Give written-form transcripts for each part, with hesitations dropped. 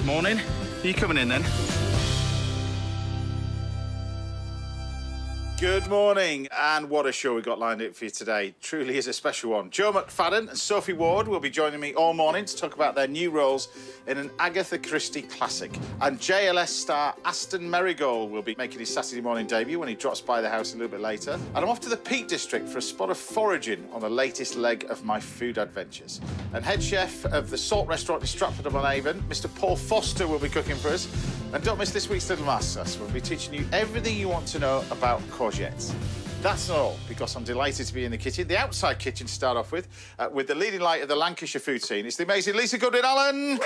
Morning. Are you coming in then? Good morning, and what a show we got lined up for you today. Truly is a special one. Joe McFadden and Sophie Ward will be joining me all morning to talk about their new roles in an Agatha Christie classic. And JLS star Aston Merrygold will be making his Saturday morning debut when he drops by the house a little bit later. And I'm off to the Peak District for a spot of foraging on the latest leg of my food adventures. And head chef of the Salt Restaurant in Stratford-upon-Avon, Mr. Paul Foster, will be cooking for us. And don't miss this week's Little Masters. We'll be teaching you everything you want to know about courgettes. That's not all, because I'm delighted to be in the kitchen, the outside kitchen to start off with the leading light of the Lancashire food scene. It's the amazing Lisa Goodwin-Allen.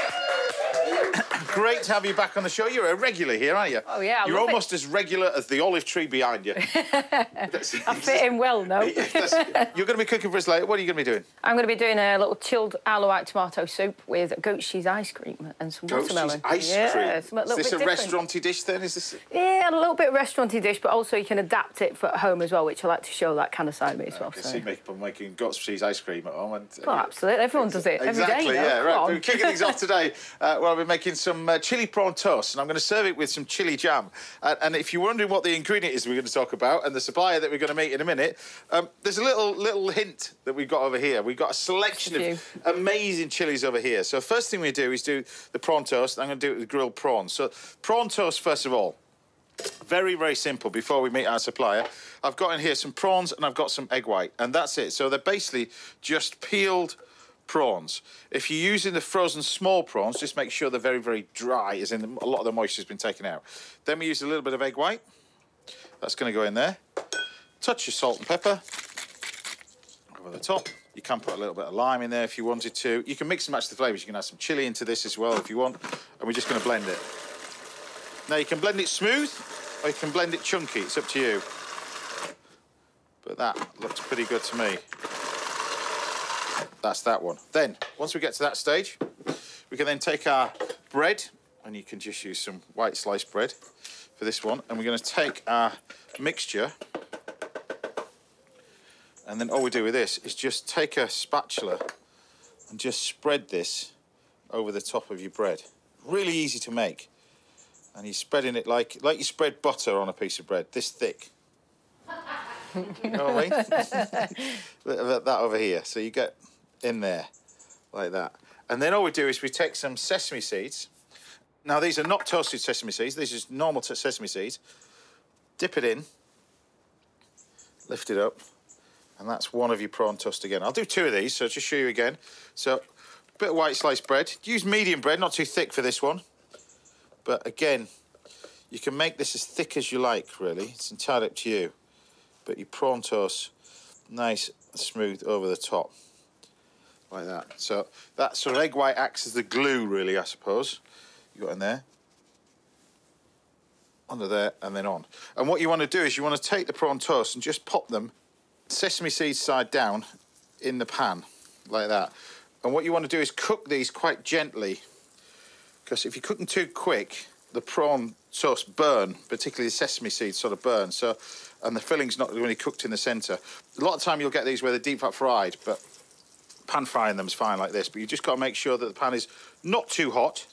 Great to have you back on the show. You're a regular here, aren't you? Oh, yeah. You're almost as regular as the olive tree behind you. I fit in well, no? You're going to be cooking for us later. What are you going to be doing? I'm going to be doing a little chilled Isle of Wight tomato soup with goat cheese ice cream and some watermelon. Goat cheese ice cream? Is this a restaurant-y dish, then? Is this? Yeah, a little bit of restaurant-y dish, but also you can adapt it for at home as well, which I like to show that kind of side of me as well. So you make people making goat cheese ice cream at home. And, well, absolutely. Everyone does it every day. Exactly, yeah. Right. We're kicking things off today. I'll be making some chilli prawn toast, and I'm going to serve it with some chilli jam. And if you're wondering what the ingredient is we're going to talk about, and the supplier that we're going to meet in a minute, there's a little hint that we've got over here. We've got a selection of amazing chilies over here. So first thing we do is do the prawn toast. I'm going to do it with grilled prawns. So prawn toast, first of all. Very, very simple. Before we meet our supplier, I've got in here some prawns and I've got some egg white, and that's it. So they're basically just peeled prawns. If you're using the frozen small prawns, just make sure they're very, very dry, as in a lot of the moisture's been taken out. Then we use a little bit of egg white. That's going to go in there. Touch your salt and pepper over the top. You can put a little bit of lime in there if you wanted to. You can mix and match the flavours. You can add some chilli into this as well if you want. And we're just going to blend it. Now, you can blend it smooth or you can blend it chunky. It's up to you. But that looks pretty good to me. That's that one. Then, once we get to that stage, we can then take our bread, and you can just use some white sliced bread for this one, and we're going to take our mixture, and then all we do with this is just take a spatula and just spread this over the top of your bread. Really easy to make. And you're spreading it like you spread butter on a piece of bread, this thick. You know what I mean? That over here. So you get in there, like that. And then all we do is we take some sesame seeds. Now, these are not toasted sesame seeds. These are just normal sesame seeds. Dip it in. Lift it up. And that's one of your prawn toast again. I'll do two of these, so just show you again. So, a bit of white sliced bread. Use medium bread, not too thick for this one. But again, you can make this as thick as you like, really. It's entirely up to you. But your prawn toast, nice and smooth over the top. Like that. So that sort of egg white acts as the glue, really, I suppose. You got in there. Under there, and then on. And what you want to do is you want to take the prawn toast and just pop them sesame seeds side down in the pan, like that. And what you want to do is cook these quite gently, because if you cook them too quick, the prawn toast burn, particularly the sesame seeds sort of burn. So, and the filling's not really cooked in the centre. A lot of time you'll get these where they're deep fat fried, but pan frying them is fine like this. But you just got to make sure that the pan is not too hot,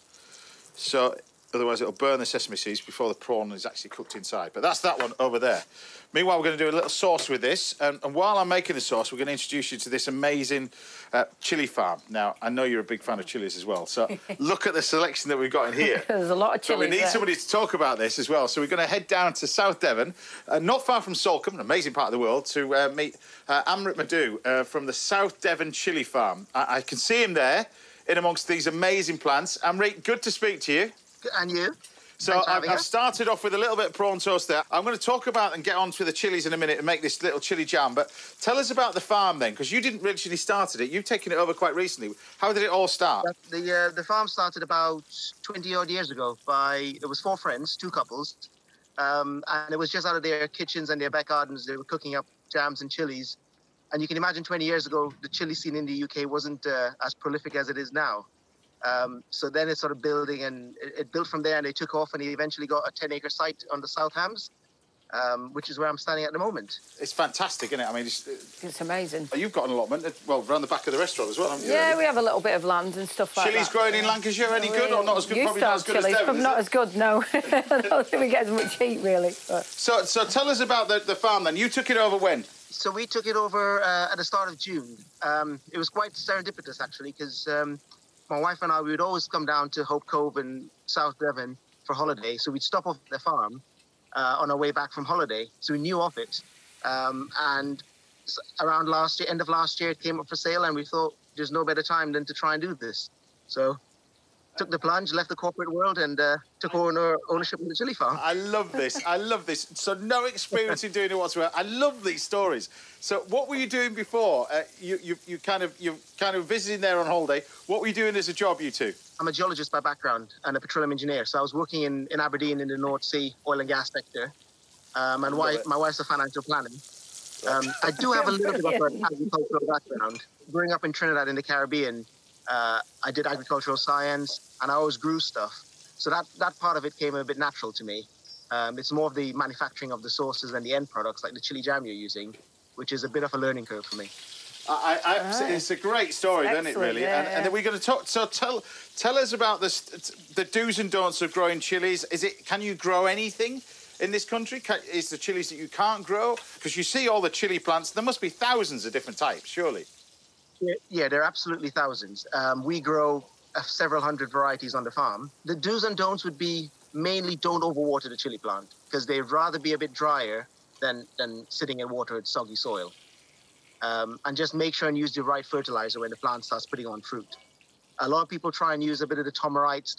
so otherwise it'll burn the sesame seeds before the prawn is actually cooked inside. But that's that one over there. Meanwhile, we're going to do a little sauce with this. And while I'm making the sauce, we're going to introduce you to this amazing chilli farm. Now, I know you're a big fan of chilies as well. So look at the selection that we've got in here. There's a lot of chilies. But we need somebody to talk about this as well. So we're going to head down to South Devon, not far from Salcombe, an amazing part of the world, to meet Amrit Madhu from the South Devon chilli farm. I can see him there in amongst these amazing plants. Amrit, good to speak to you. And you? So I've started off with a little bit of prawn toast there. I'm going to talk about and get on to the chilies in a minute and make this little chilli jam. But tell us about the farm then, because you didn't originally started it. You've taken it over quite recently. How did it all start? The farm started about 20-odd years ago it was 4 friends, 2 couples. And it was just out of their kitchens and their back gardens. They were cooking up jams and chilies. And you can imagine 20 years ago, the chili scene in the UK wasn't as prolific as it is now. So then it started building, and it built from there, and they took off, and he eventually got a 10-acre site on the South Hams. which is where I'm standing at the moment. It's fantastic, isn't it? I mean, It's amazing. you've got an allotment, well, around the back of the restaurant as well, haven't you? Yeah, really? we have a little bit of land and stuff like Chilies that. growing in Lancashire, any good or not as good? Probably not as good as Devon, Probably not as good, no. I don't think we get as much heat, really. But. So tell us about the farm then. You took it over when? So we took it over at the start of June. It was quite serendipitous, actually, because my wife and I, we would always come down to Hope Cove in South Devon for holiday. So we'd stop off at the farm on our way back from holiday. So we knew of it. And around last year, end of last year, it came up for sale, and we thought there's no better time than to try and do this. So took the plunge, left the corporate world, and took ownership of the chili farm. I love this. I love this. So no experience in doing it whatsoever. I love these stories. So what were you doing before? You kind of visiting there on holiday. What were you doing as a job, you two? I'm a geologist by background and a petroleum engineer. So I was working in Aberdeen in the North Sea oil and gas sector. And my wife's a financial planner. I do have a little bit of an agricultural background. Growing up in Trinidad in the Caribbean, I did agricultural science and I always grew stuff. So that part of it came a bit natural to me. It's more of the manufacturing of the sauces and the end products, like the chili jam you're using, which is a bit of a learning curve for me. It's a great story, isn't it, really? Yeah, and then we're going to talk. So tell us about the do's and don'ts of growing chilies. Can you grow anything in this country? Is the chilies that you can't grow? Because you see all the chili plants. There must be thousands of different types, surely. Yeah, there are absolutely thousands. We grow several hundred varieties on the farm. The do's and don'ts would be mainly don't overwater the chili plant, because they'd rather be a bit drier than sitting in water with soggy soil. And just make sure and use the right fertilizer when the plant starts putting on fruit. A lot of people try and use a bit of the Tomerite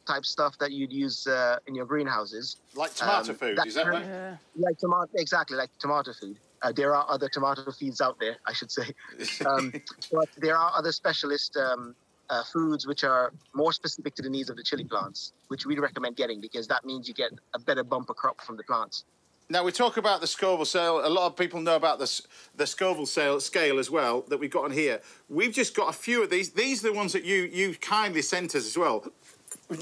type stuff that you'd use in your greenhouses. Like tomato food, is that right? Yeah. Like exactly like tomato food. There are other tomato feeds out there, I should say. But there are other specialist foods which are more specific to the needs of the chili plants, which we recommend getting, because that means you get a better bumper crop from the plants. Now, we talk about the Scoville scale. A lot of people know about the Scoville scale as well that we've got on here. We've just got a few of these. These are the ones that you kindly sent us as well. We've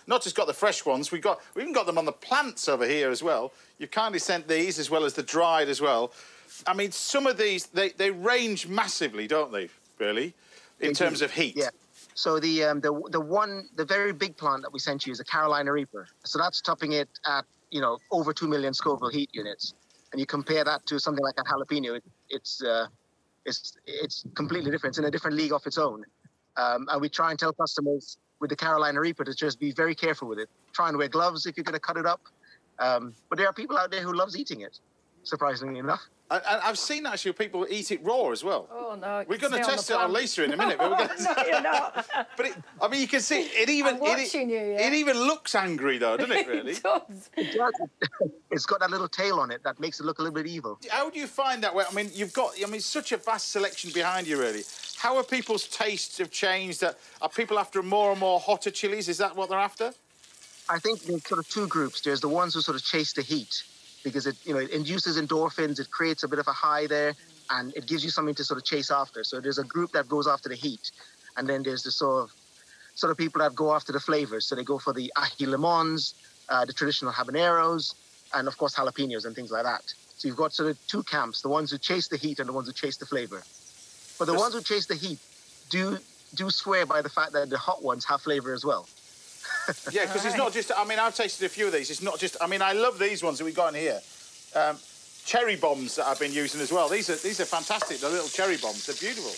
not just got the fresh ones, we've even got them on the plants over here as well. You've kindly sent these as well as the dried as well. I mean, some of these, they range massively, don't they, really, in terms of heat? Yeah. So the very big plant that we sent you is a Carolina Reaper. So that's topping it at, over 2 million Scoville heat units. And you compare that to something like a jalapeno, it's completely different. It's in a different league of its own. And we try and tell customers with the Carolina Reaper to just be very careful with it. Try and wear gloves if you're going to cut it up. But there are people out there who loves eating it, surprisingly enough. I've seen actually people eat it raw as well. Oh, no. We're going to test it on Lisa in a minute. But we're going to... No, you're not. But you can see it even... I'm watching you, yeah. It even looks angry, though, doesn't it, really? It does. It does. It's got that little tail on it that makes it look a little bit evil. How do you find that? I mean, you've got... such a vast selection behind you, really. How are people's tastes have changed? Are people after more and more hotter chilies? Is that what they're after? I think there's sort of two groups. There's the ones who sort of chase the heat, because it induces endorphins, it creates a bit of a high there, and it gives you something to sort of chase after. So there's a group that goes after the heat, and then there's the sort of people that go after the flavors. So they go for the ají limons, the traditional habaneros, and of course jalapenos and things like that. So you've got sort of two camps: the ones who chase the heat and the ones who chase the flavor. But the ones who chase the heat do swear by the fact that the hot ones have flavor as well. Yeah, because it's not just... I've tasted a few of these. It's not just... I love these ones that we got in here. Cherry bombs that I've been using as well. These are fantastic. The little cherry bombs. They're beautiful.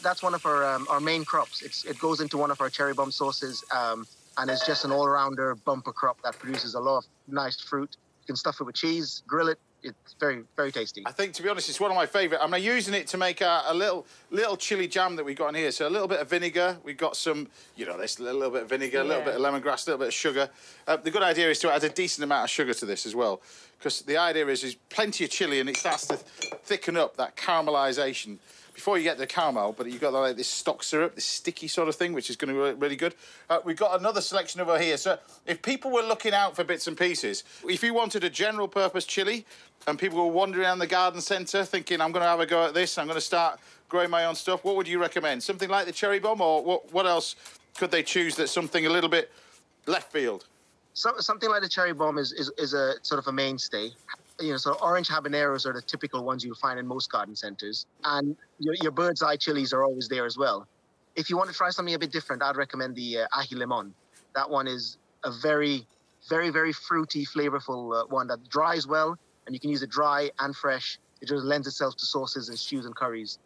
That's one of our main crops. It goes into one of our cherry bomb sauces, and it's just an all-rounder bumper crop that produces a lot of nice fruit. You can stuff it with cheese, grill it. It's very, very tasty. I think, to be honest, it's one of my favourite. I'm using it to make a little chili jam that we got in here. So a little bit of vinegar. We've got some, this little bit of vinegar, a little bit of lemongrass, a little bit of sugar. The good idea is to add a decent amount of sugar to this as well, because the idea is plenty of chili and it starts to thicken up that caramelisation before you get the caramel, but you've got this stock syrup, this sticky sort of thing, which is going to be really good. We've got another selection over here. So if people were looking out for bits and pieces, if you wanted a general purpose chili and people were wandering around the garden centre thinking, I'm going to have a go at this, I'm going to start growing my own stuff, what would you recommend? Something like the cherry bomb, or what else could they choose that's something a little bit left field? So, something like the cherry bomb is a sort of a mainstay. You know, so orange habaneros are the typical ones you'll find in most garden centers. And your bird's eye chilies are always there as well. If you want to try something a bit different, I'd recommend the ají limón. That one is a very, very, very fruity, flavorful one that dries well, and you can use it dry and fresh. It just lends itself to sauces and stews and curries.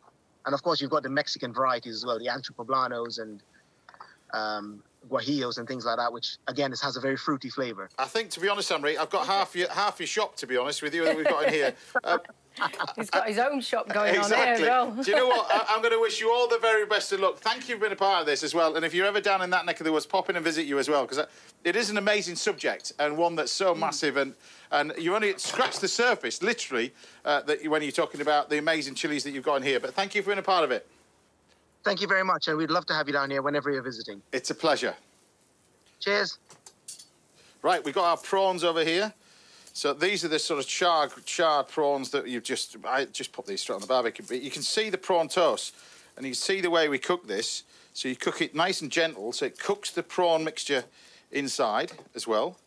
And of course, you've got the Mexican varieties as well, the antropoblanos and guajillos and things like that, which again, this has a very fruity flavour. I think, to be honest, Amri, I've got half your shop, to be honest with you, that we've got in here. He's got his own shop going exactly. on here as well. Do you know what? I'm going to wish you all the very best of luck. Thank you for being a part of this as well. And if you're ever down in that neck of the woods, pop in and visit you as well, because it is an amazing subject and one that's so massive, and you only scratched the surface, literally, when you're talking about the amazing chilies that you've got in here. But thank you for being a part of it. Thank you very much, and we'd love to have you down here whenever you're visiting. It's a pleasure. Cheers. Right, we've got our prawns over here. So these are the sort of charred prawns that I just put these straight on the barbecue. But you can see the prawn toast, and you can see the way we cook this. So you cook it nice and gentle, so it cooks the prawn mixture inside as well,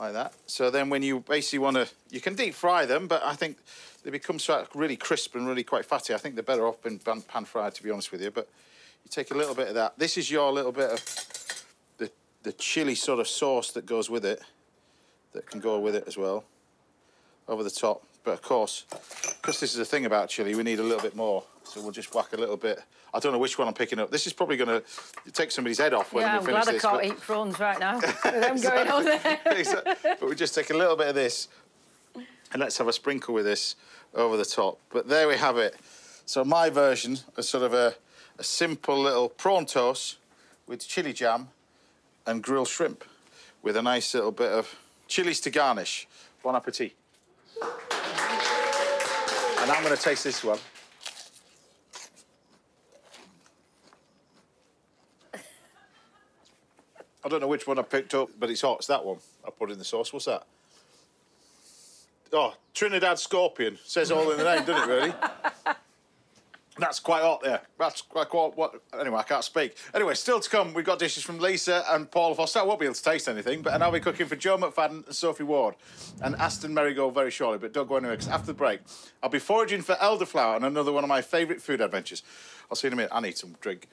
like that. So then when you basically want to, you can deep fry them, but I think they become sort of really crisp and really quite fatty. I think they're better off being pan fried, to be honest with you. But you take a little bit of that. This is your little bit of the chili sort of sauce that goes with it, that can go with it as well, over the top. But of course, because this is the thing about chili, we need a little bit more. So we'll just whack a little bit. I don't know which one I'm picking up. This is probably going to take somebody's head off when we finish this. Yeah, I'm glad I can't eat prawns right now with them going on there. Exactly. But we just take a little bit of this, and let's have a sprinkle with this over the top. But there we have it. So my version is sort of a simple little prawn toast with chili jam and grilled shrimp with a nice little bit of chilies to garnish. Bon appetit. And I'm going to taste this one. I don't know which one I picked up, but it's hot. It's that one. I put in the sauce. What's that? Oh, Trinidad Scorpion. Says all in the name, doesn't it, really? That's quite hot there. That's quite what. Anyway, I can't speak. Anyway, still to come, we've got dishes from Lisa and Paul Foster. I won't be able to taste anything, and I'll be cooking for Joe McFadden and Sophie Ward and Aston Merrygold very shortly, but don't go anywhere, because after the break, I'll be foraging for elderflower and another one of my favourite food adventures. I'll see you in a minute. I need some drink.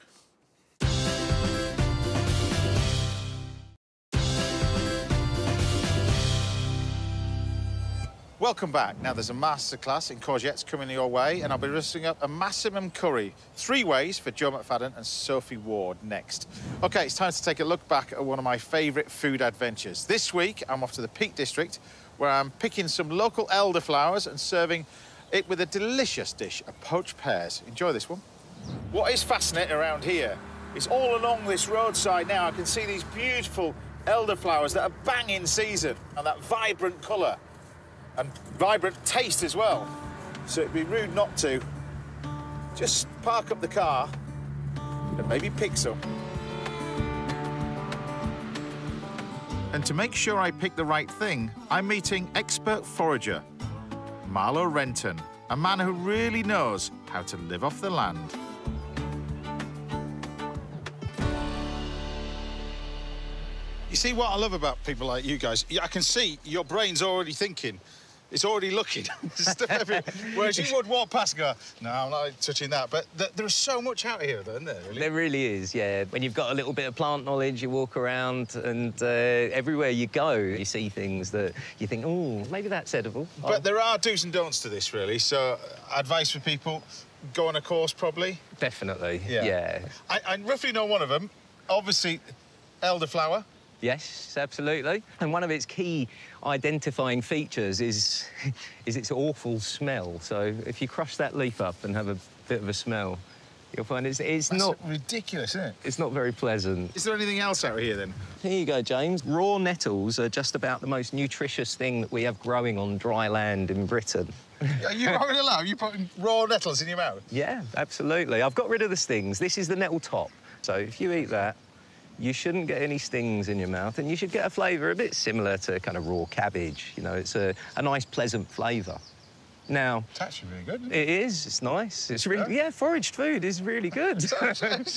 Welcome back. Now, there's a masterclass in courgettes coming your way, and I'll be roasting up a massimum curry 3 ways for Joe McFadden and Sophie Ward next. OK, it's time to take a look back at one of my favourite food adventures. This week, I'm off to the Peak District, where I'm picking some local elderflowers and serving it with a delicious dish of poached pears. Enjoy this one. What is fascinating around here is all along this roadside now, I can see these beautiful elderflowers that are bang in season, and that vibrant colour. And vibrant taste as well. So it'd be rude not to just park up the car and maybe pick some. And to make sure I pick the right thing, I'm meeting expert forager Marlo Renton, a man who really knows how to live off the land. You see what I love about people like you guys? I can see your brain's already thinking. It's already looking. Stuff everywhere. Whereas you would walk past and go, no, I'm not touching that. But there's so much out here, though, isn't there? Really? There really is, yeah. When you've got a little bit of plant knowledge, you walk around and everywhere you go, you see things that you think, oh, maybe that's edible. But there are do's and don'ts to this, really. So advice for people, go on a course, probably? Definitely, yeah. I roughly know one of them. Obviously, elderflower. Yes, absolutely. And one of its key identifying features is its awful smell. So if you crush that leaf up and have a bit of a smell, you'll find it's not ridiculous, isn't it? It's not very pleasant. Is there anything else out here, then? Here you go, James. Raw nettles are just about the most nutritious thing that we have growing on dry land in Britain. Are you not going to allow? Are you putting raw nettles in your mouth? Yeah, absolutely. I've got rid of the stings. This is the nettle top. So if you eat that, you shouldn't get any stings in your mouth, and you should get a flavour a bit similar to kind of raw cabbage. You know, it's a nice, pleasant flavour. Now, It's actually really good, isn't it is. It's nice. It's really, yeah, foraged food is really good. It's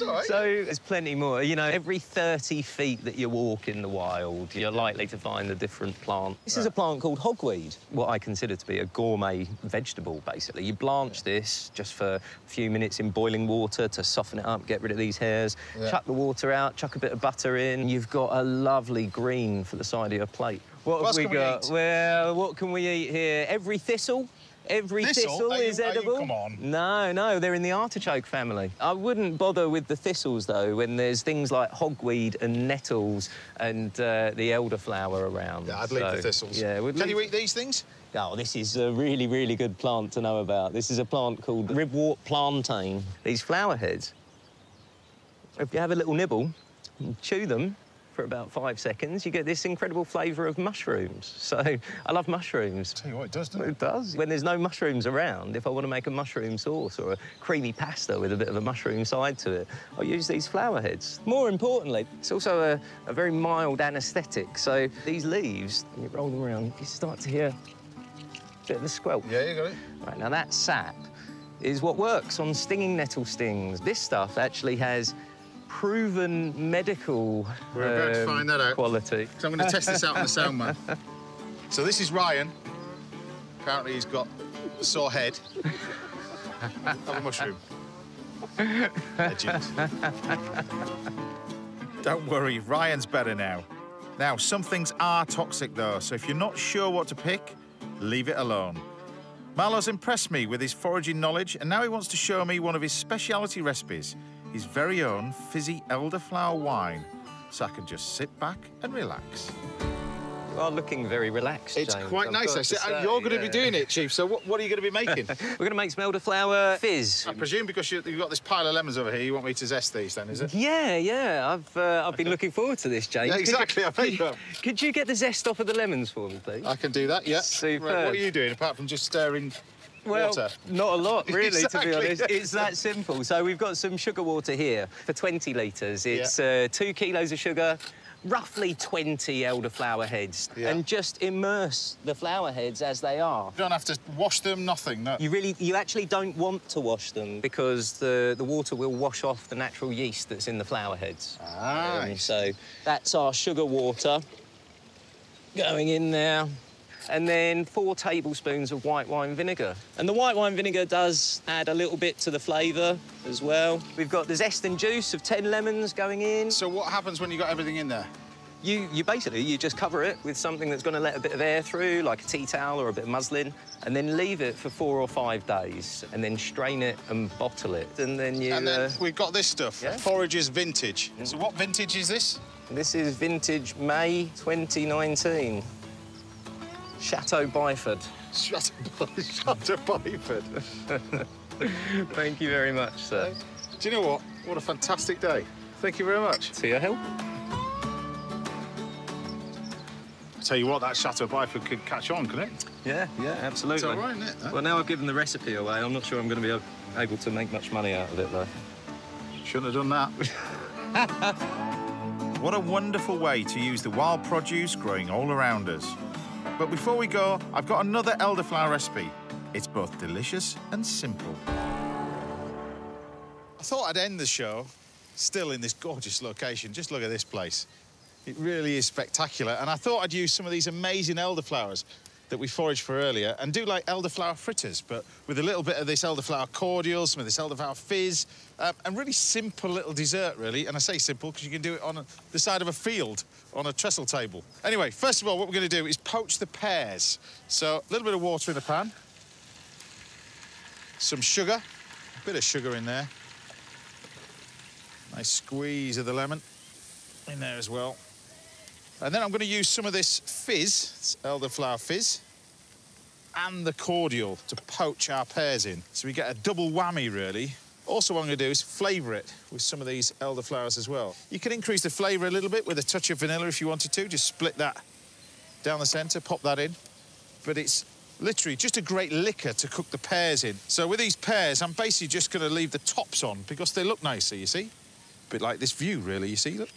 all right. So there's plenty more. You know, every 30 feet that you walk in the wild, you're likely to find a different plant. This is a plant called hogweed, what I consider to be a gourmet vegetable, basically. You blanch this just for a few minutes in boiling water to soften it up, get rid of these hairs, chuck the water out, chuck a bit of butter in. You've got a lovely green for the side of your plate. What have we got? Well, what can we eat here? Every thistle. Every thistle is edible. Come on. No, they're in the artichoke family. I wouldn't bother with the thistles, though, when there's things like hogweed and nettles and the elderflower around. Yeah, I'd leave the thistles. Yeah, Can you eat these things? Oh, this is a really, really good plant to know about. This is a plant called ribwort plantain. These flower heads, if you have a little nibble and chew them for about 5 seconds, you get this incredible flavour of mushrooms. So I love mushrooms. Tell you what, it does, doesn't it? It does. When there's no mushrooms around, if I want to make a mushroom sauce or a creamy pasta with a bit of a mushroom side to it, I'll use these flower heads. More importantly, it's also a very mild anaesthetic. So these leaves, when you roll them around, you start to hear a bit of a squelch. Yeah, you got it. Right, now that sap is what works on stinging nettle stings. This stuff actually has proven medical We're about to find that out. quality. So I'm going to test this out on the sound man. So this is Ryan. Apparently he's got a sore head. Have a mushroom. Legend. Don't worry, Ryan's better now. Now, some things are toxic though, so if you're not sure what to pick, leave it alone. Marlo's impressed me with his foraging knowledge, and now he wants to show me one of his speciality recipes, his very own fizzy elderflower wine, so I can just sit back and relax. You are looking very relaxed, It's James, quite I've nice, got to actually. say, You're going to be yeah. doing it, Chief, so what are you going to be making? We're going to make some elderflower fizz. I presume because you've got this pile of lemons over here, you want me to zest these then, is it? Yeah. I've been looking forward to this, James. Yeah, exactly, I think so. Could you get the zest off of the lemons for me, please? I can do that, yeah. Superb. Right, what are you doing, apart from just stirring water? Not a lot, really, Exactly. to be honest. It's that simple. So we've got some sugar water here for 20 litres. It's 2 kilos of sugar, roughly 20 elderflower heads, and just immerse the flower heads as they are. You don't have to wash them, nothing, no. You actually don't want to wash them because the water will wash off the natural yeast that's in the flower heads. So that's our sugar water going in there. And then 4 tablespoons of white wine vinegar. And the white wine vinegar does add a little bit to the flavour as well. We've got the zest and juice of 10 lemons going in. So what happens when you got everything in there? You basically just cover it with something that's going to let a bit of air through, like a tea towel or a bit of muslin, and then leave it for 4 or 5 days, and then strain it and bottle it. And then we've got this stuff, Forager's Vintage. So what vintage is this? This is vintage May 2019. Chateau Byford. Chateau Byford. Thank you very much, sir. Do you know what? What a fantastic day. Thank you very much. To your help. I'll tell you what, that Chateau Byford could catch on, couldn't it? Yeah, absolutely. It's all right, isn't it? Well, now I've given the recipe away, I'm not sure I'm going to be able to make much money out of it, though. Shouldn't have done that. What a wonderful way to use the wild produce growing all around us. But before we go, I've got another elderflower recipe. It's both delicious and simple. I thought I'd end the show still in this gorgeous location. Just look at this place. It really is spectacular. And I thought I'd use some of these amazing elderflowers that we foraged for earlier and do like elderflower fritters, but with a little bit of this elderflower cordial, some of this elderflower fizz, and really simple little dessert, really. And I say simple because you can do it on the side of a field on a trestle table. Anyway, first of all, what we're going to do is poach the pears. So a little bit of water in the pan, some sugar, a bit of sugar in there, nice squeeze of the lemon in there as well. And then I'm going to use some of this fizz, this elderflower fizz, and the cordial to poach our pears in. So we get a double whammy, really. Also, what I'm going to do is flavour it with some of these elderflowers as well. You can increase the flavour a little bit with a touch of vanilla if you wanted to. Just split that down the centre, pop that in. But it's literally just a great liquor to cook the pears in. So with these pears, I'm basically just going to leave the tops on because they look nicer, you see? A bit like this view, really, you see? Look.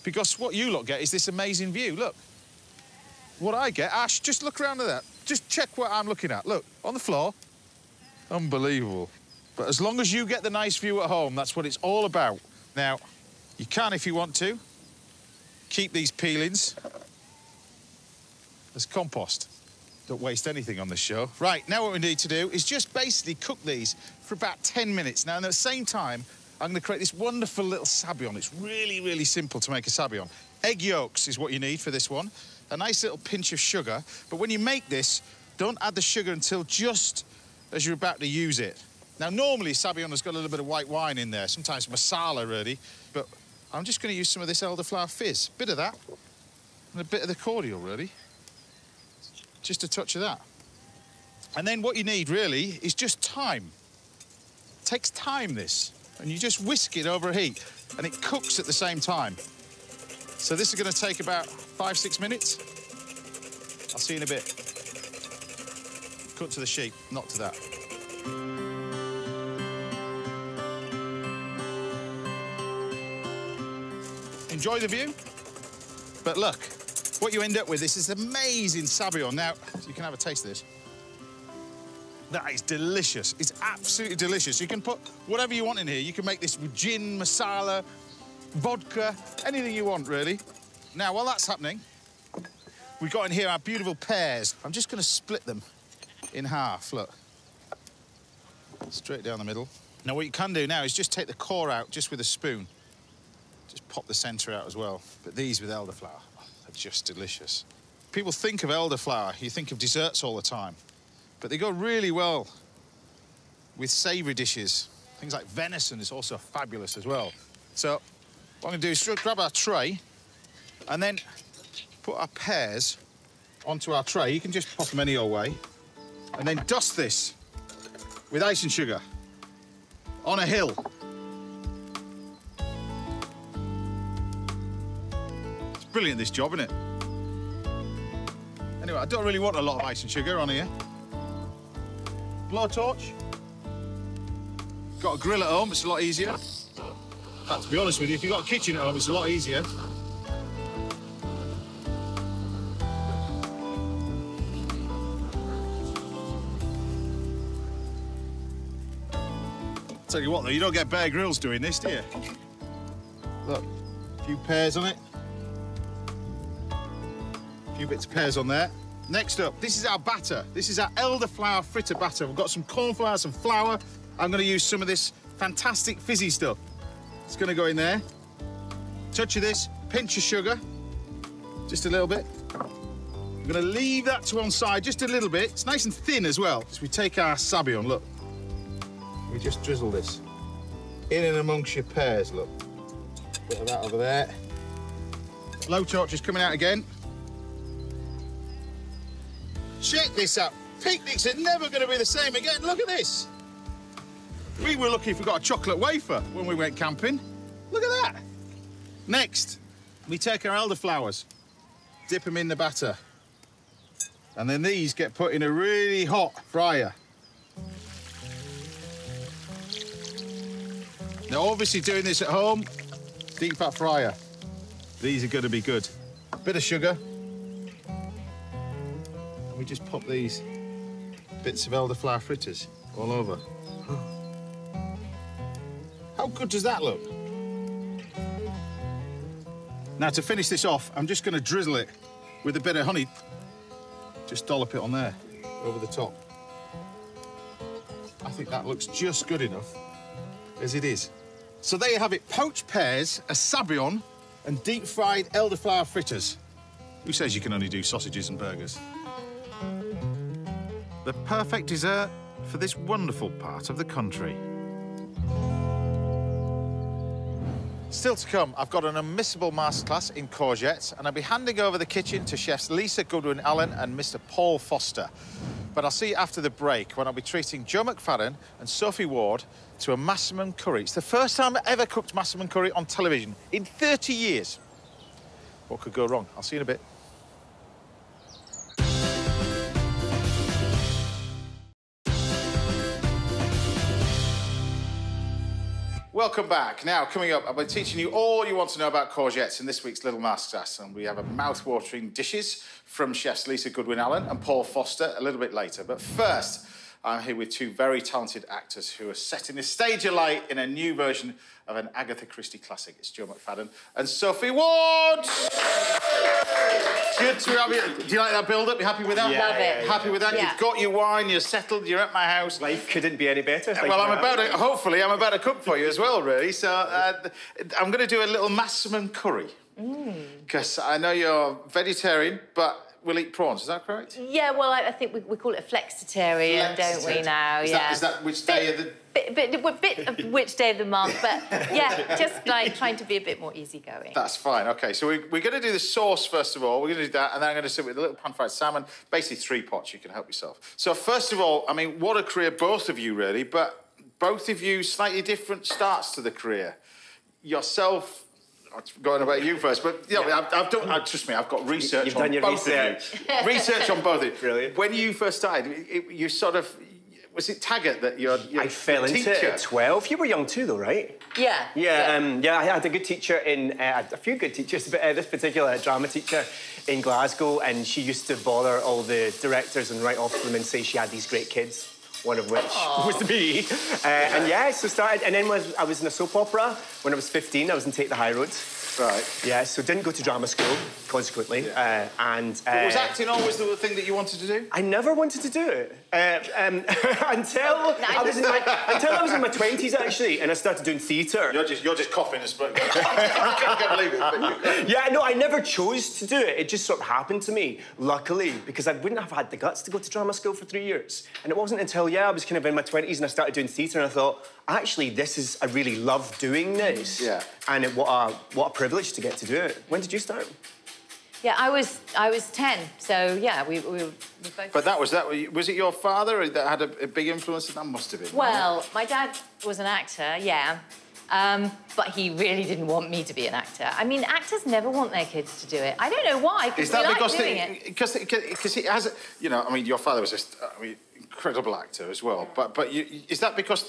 Because what you lot get is this amazing view, look. What I get, Ash, just look around at that. Just check what I'm looking at. Look, on the floor, Unbelievable. But as long as you get the nice view at home, that's what it's all about. Now, you can, if you want to, keep these peelings as compost. Don't waste anything on this show. Right, now what we need to do is just basically cook these for about 10 minutes. Now, and at the same time, I'm going to create this wonderful little sabayon. It's really, really simple to make a sabayon. Egg yolks is what you need for this one. A nice little pinch of sugar. But when you make this, don't add the sugar until just as you're about to use it. Now, normally, sabayon has got a little bit of white wine in there, sometimes masala, really. But I'm just going to use some of this elderflower fizz. Bit of that, and a bit of the cordial, really. Just a touch of that. And then what you need, really, is just time. It takes time, this. And you just whisk it over a heat, and it cooks at the same time. So this is going to take about 5-6 minutes. I'll see you in a bit. Cut to the sheep, not to that. Enjoy the view. But look, what you end up with is this amazing sabayon. Now, you can have a taste of this. That is delicious. It's absolutely delicious. You can put whatever you want in here. You can make this with gin, masala, vodka, anything you want, really. Now, while that's happening, we've got in here our beautiful pears. I'm just going to split them in half, look. Straight down the middle. Now, what you can do now is just take the core out just with a spoon. Just pop the centre out as well. But these with elderflower, they're just delicious. People think of elderflower, you think of desserts all the time. But they go really well with savoury dishes. Things like venison is also fabulous as well. So what I'm going to do is grab our tray and then put our pears onto our tray. You can just pop them any old way. And then dust this with icing sugar on a hill. It's brilliant, this job, isn't it? Anyway, I don't really want a lot of icing sugar on here. Blowtorch. Got a grill at home, it's a lot easier. In fact, to be honest with you, if you've got a kitchen at home, it's a lot easier. Tell you what, though, you don't get Bear Grylls doing this, do you? Look, a few pears on it. A few bits of pears on there. Next up, this is our batter. This is our elderflower fritter batter. We've got some corn flour, some flour. I'm going to use some of this fantastic fizzy stuff. It's going to go in there. Touch of this, pinch of sugar, just a little bit. I'm going to leave that to one side just a little bit. It's nice and thin as well. As we take our sabayon, look. We just drizzle this in and amongst your pears, look. Bit of that over there. Blowtorch is coming out again. Check this out. Picnics are never going to be the same again. Look at this. We were lucky if we got a chocolate wafer when we went camping. Look at that. Next, we take our elderflowers, dip them in the batter. And then these get put in a really hot fryer. Now, obviously doing this at home, deep fat fryer. These are going to be good. Bit of sugar. We just pop these bits of elderflower fritters all over. How good does that look? Now, to finish this off, I'm just going to drizzle it with a bit of honey. Just dollop it on there, over the top. I think that looks just good enough as it is. So there you have it, poached pears, a sabayon, and deep-fried elderflower fritters. Who says you can only do sausages and burgers? The perfect dessert for this wonderful part of the country. Still to come, I've got an unmissable masterclass in courgettes, and I'll be handing over the kitchen to chefs Lisa Goodwin-Allen and Mr. Paul Foster. But I'll see you after the break, when I'll be treating Joe McFadden and Sophie Ward to a massaman curry. It's the first time I ever cooked massaman curry on television in 30 years. What could go wrong? I'll see you in a bit. Welcome back. Now, coming up, I'll be teaching you all you want to know about courgettes in this week's Little Masterclass. And we have a mouth-watering dishes from chefs Lisa Goodwin-Allen and Paul Foster a little bit later. But first, I'm here with two very talented actors who are setting the stage alight in a new version of an Agatha Christie classic. It's Joe McFadden and Sophie Ward. Good to have you. Do you like that build-up? You happy with that? Love it. Happy with that? Yeah. You've got your wine, you're settled, you're at my house. Life couldn't be any better. Well, hopefully, I'm about to cook for you as well, really. So I'm going to do a little massaman curry. Because I know you're vegetarian, but we'll eat prawns, is that correct? Yeah, well, I think we call it flexitarian, don't we now? Is that which day of the... Bit of which day of the month, but yeah, just like trying to be a bit more easygoing. That's fine, OK. So we're going to do the sauce first of all. We're going to do that, and then I'm going to sit with a little pan-fried salmon. Basically 3 pots, you can help yourself. So first of all, I mean, what a career, both of you, really, but both of you slightly different starts to the career. Yourself... Going about you first, but you know, I've done. Trust me, I've got research You've on done your both research. of you. Research on both of you. Brilliant. When you first started, you sort of was it Taggart that your I fell into it at 12. You were young too, though, right? Yeah. Yeah. I had a good teacher a few good teachers, but this particular drama teacher in Glasgow, and she used to bother all the directors and write off to them and say she had these great kids. One of which was me. And yeah, so started, and then I was in a soap opera when I was 15. I was in Take the High Road. Right. Yeah, so didn't go to drama school, consequently. Yeah. But was acting always the thing that you wanted to do? I never wanted to do it until I was in my 20s, actually, and I started doing theatre. You're just coughing and I can't believe it. Yeah, no, I never chose to do it. It just sort of happened to me, luckily, because I wouldn't have had the guts to go to drama school for 3 years. And it wasn't until, I was kind of in my 20s and I started doing theatre and I thought, actually, I really love doing this. Yeah. And what a privilege to get to do it. When did you start? Yeah, I was 10, so yeah, we both... But was it your father that had a big influence? That must have been. Well, my dad was an actor, yeah. But he really didn't want me to be an actor. I mean, actors never want their kids to do it. I don't know why, because we like doing it. Because it has, you know, I mean, your father was just, incredible actor as well. But is that because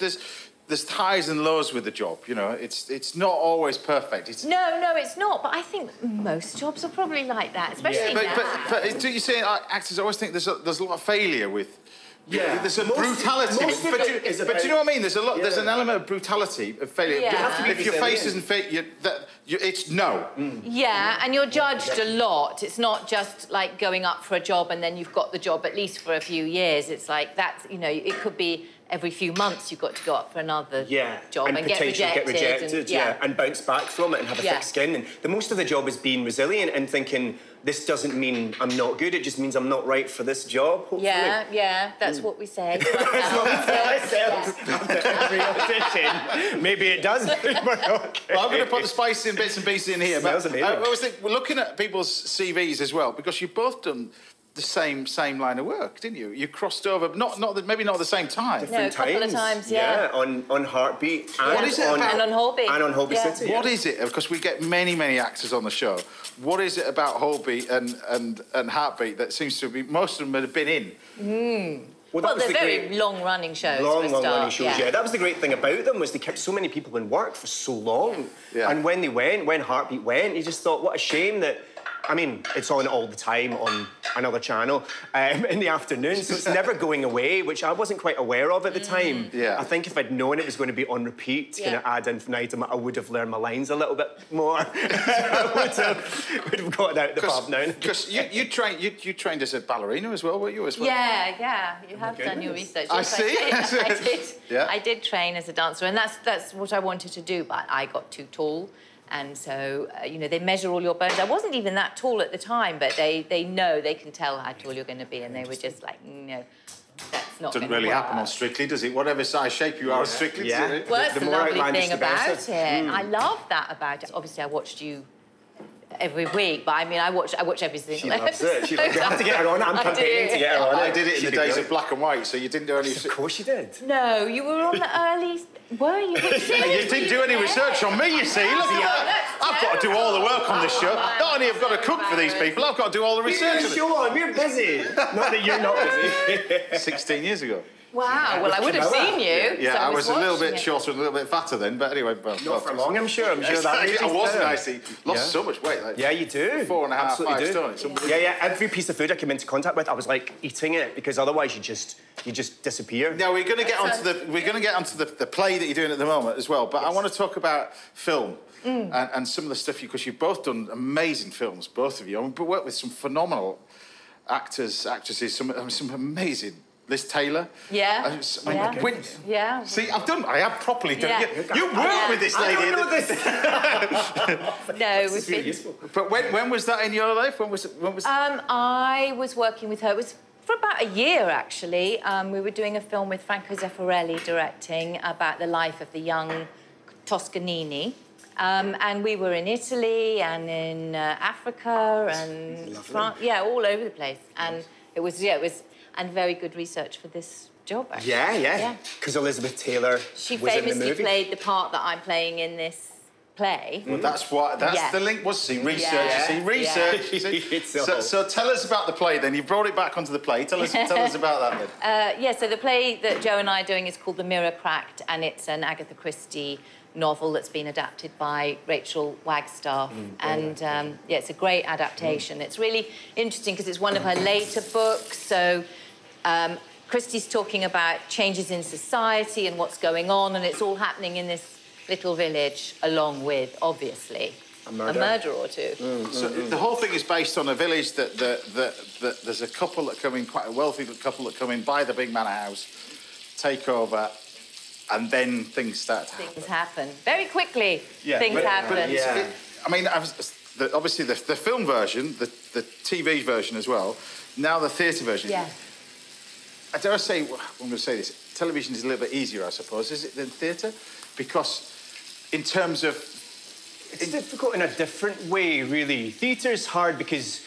there's highs and lows with the job? You know, it's not always perfect. No, it's not. But I think most jobs are probably like that, especially now. But do you say actors always think there's a lot of failure with? Yeah, there's a brutality. But do you know what I mean? There's there's an element of brutality, of failure. Yeah. If your face isn't fit, it's no. Yeah, and you're judged a lot. It's not just like going up for a job and then you've got the job at least for a few years. It's like that's, you know, it could be every few months you've got to go up for another job and get rejected. And bounce back from it and have a thick skin. And the most of the job is being resilient and thinking, this doesn't mean I'm not good, it just means I'm not right for this job, hopefully. Yeah, that's what we say. That's what we tell ourselves after every audition. Maybe it does. Okay. Well, I'm going to put the spices and bits and pieces in here. Smells amazing. I always think we're looking at people's CVs as well, because you've both done the same line of work, didn't you? You crossed over, maybe not at the same time. A couple of times, yeah. On Heartbeat and on Holby. And on Holby City. What is it? Because we get many actors on the show. What is it about Holby and Heartbeat that seems to be, most of them have been in? Well, they're very long-running shows. Long-running shows, yeah. That was the great thing about them, was they kept so many people in work for so long. Yeah. And when Heartbeat went, you just thought, what a shame that... I mean, it's on all the time on another channel in the afternoon, so it's never going away, which I wasn't quite aware of at the time. Yeah. I think if I'd known it was going to be on repeat, kind of ad infinitum, I would have learned my lines a little bit more. I would have gotten out the pub now. Because you trained as a ballerina as well, were you? Yeah. You have done your research. I see. I did. Yeah. I did train as a dancer, and that's what I wanted to do, but I got too tall. And so, you know, they measure all your bones. I wasn't even that tall at the time, but they can tell how tall you're going to be, and they were just like, no, that's not Doesn't really happen on Strictly, does it? Whatever size shape you are on Strictly, does it? Well, that's the lovely thing about it. I love that about it. Obviously, I watched you every week, but I mean, I watch every single episode. You have to get her on. I'm campaigning to get her on. I did it in the days of black and white, so you didn't do any... Of course you did. No, you were on the early... Were you? You didn't do any research on me, you see. Look at that. I've got to do all the work on this show. Not only have I got to cook for these people, I've got to do all the research. We're busy. Not that you're not busy. 16 years ago. Wow, well, I would have seen you. Yeah, so I was a little bit it. shorter and a little bit fatter then, but anyway. Not for long, I'm sure. That I wasn't, actually. Lost so much weight. Like, yeah, you do. 4.5, Absolutely 5 stone. Yeah. Every piece of food I came into contact with, I was like eating it because otherwise you just disappear. Now we're going to get onto the play that you're doing at the moment as well. But I want to talk about film and some of the stuff because you've both done amazing films, both of you. I've worked with some phenomenal actors, actresses, some amazing. Liz Taylor. Yeah. Yeah. See, I have properly done it. You worked with this lady. I don't know this. No, it was really useful. But when was that in your life? When was? I was working with her. It was for about a year, actually. We were doing a film with Franco Zeffirelli directing about the life of the young Toscanini. And we were in Italy and in Africa and France. Yeah, all over the place. And it was and very good research for this job, actually. Yeah. Because Elizabeth Taylor she was in the famously movie. played the part that I'm playing in this play. Well, that's the link was. See, research. Yeah. See, research. Yeah. So tell us about the play then. You've brought it back onto the play. Tell us about that then. So the play that Joe and I are doing is called The Mirror Cracked, and it's an Agatha Christie novel that's been adapted by Rachel Wagstaff. It's a great adaptation. It's really interesting because it's one of her later books. So Christie's talking about changes in society and what's going on, and it's all happening in this little village, along with, obviously, a murder or two. So the whole thing is based on a village that there's a couple that come in, quite a wealthy couple that come in, buy the big manor house, take over, and then things start to happen. Things happen. Very quickly, things happen. I mean, obviously the film version, the TV version as well, now the theatre version. Yeah. I dare say, I'm going to say this, television is a little bit easier, I suppose, is it, than theatre? Because in terms of... It's difficult in a different way, really. Theatre's hard because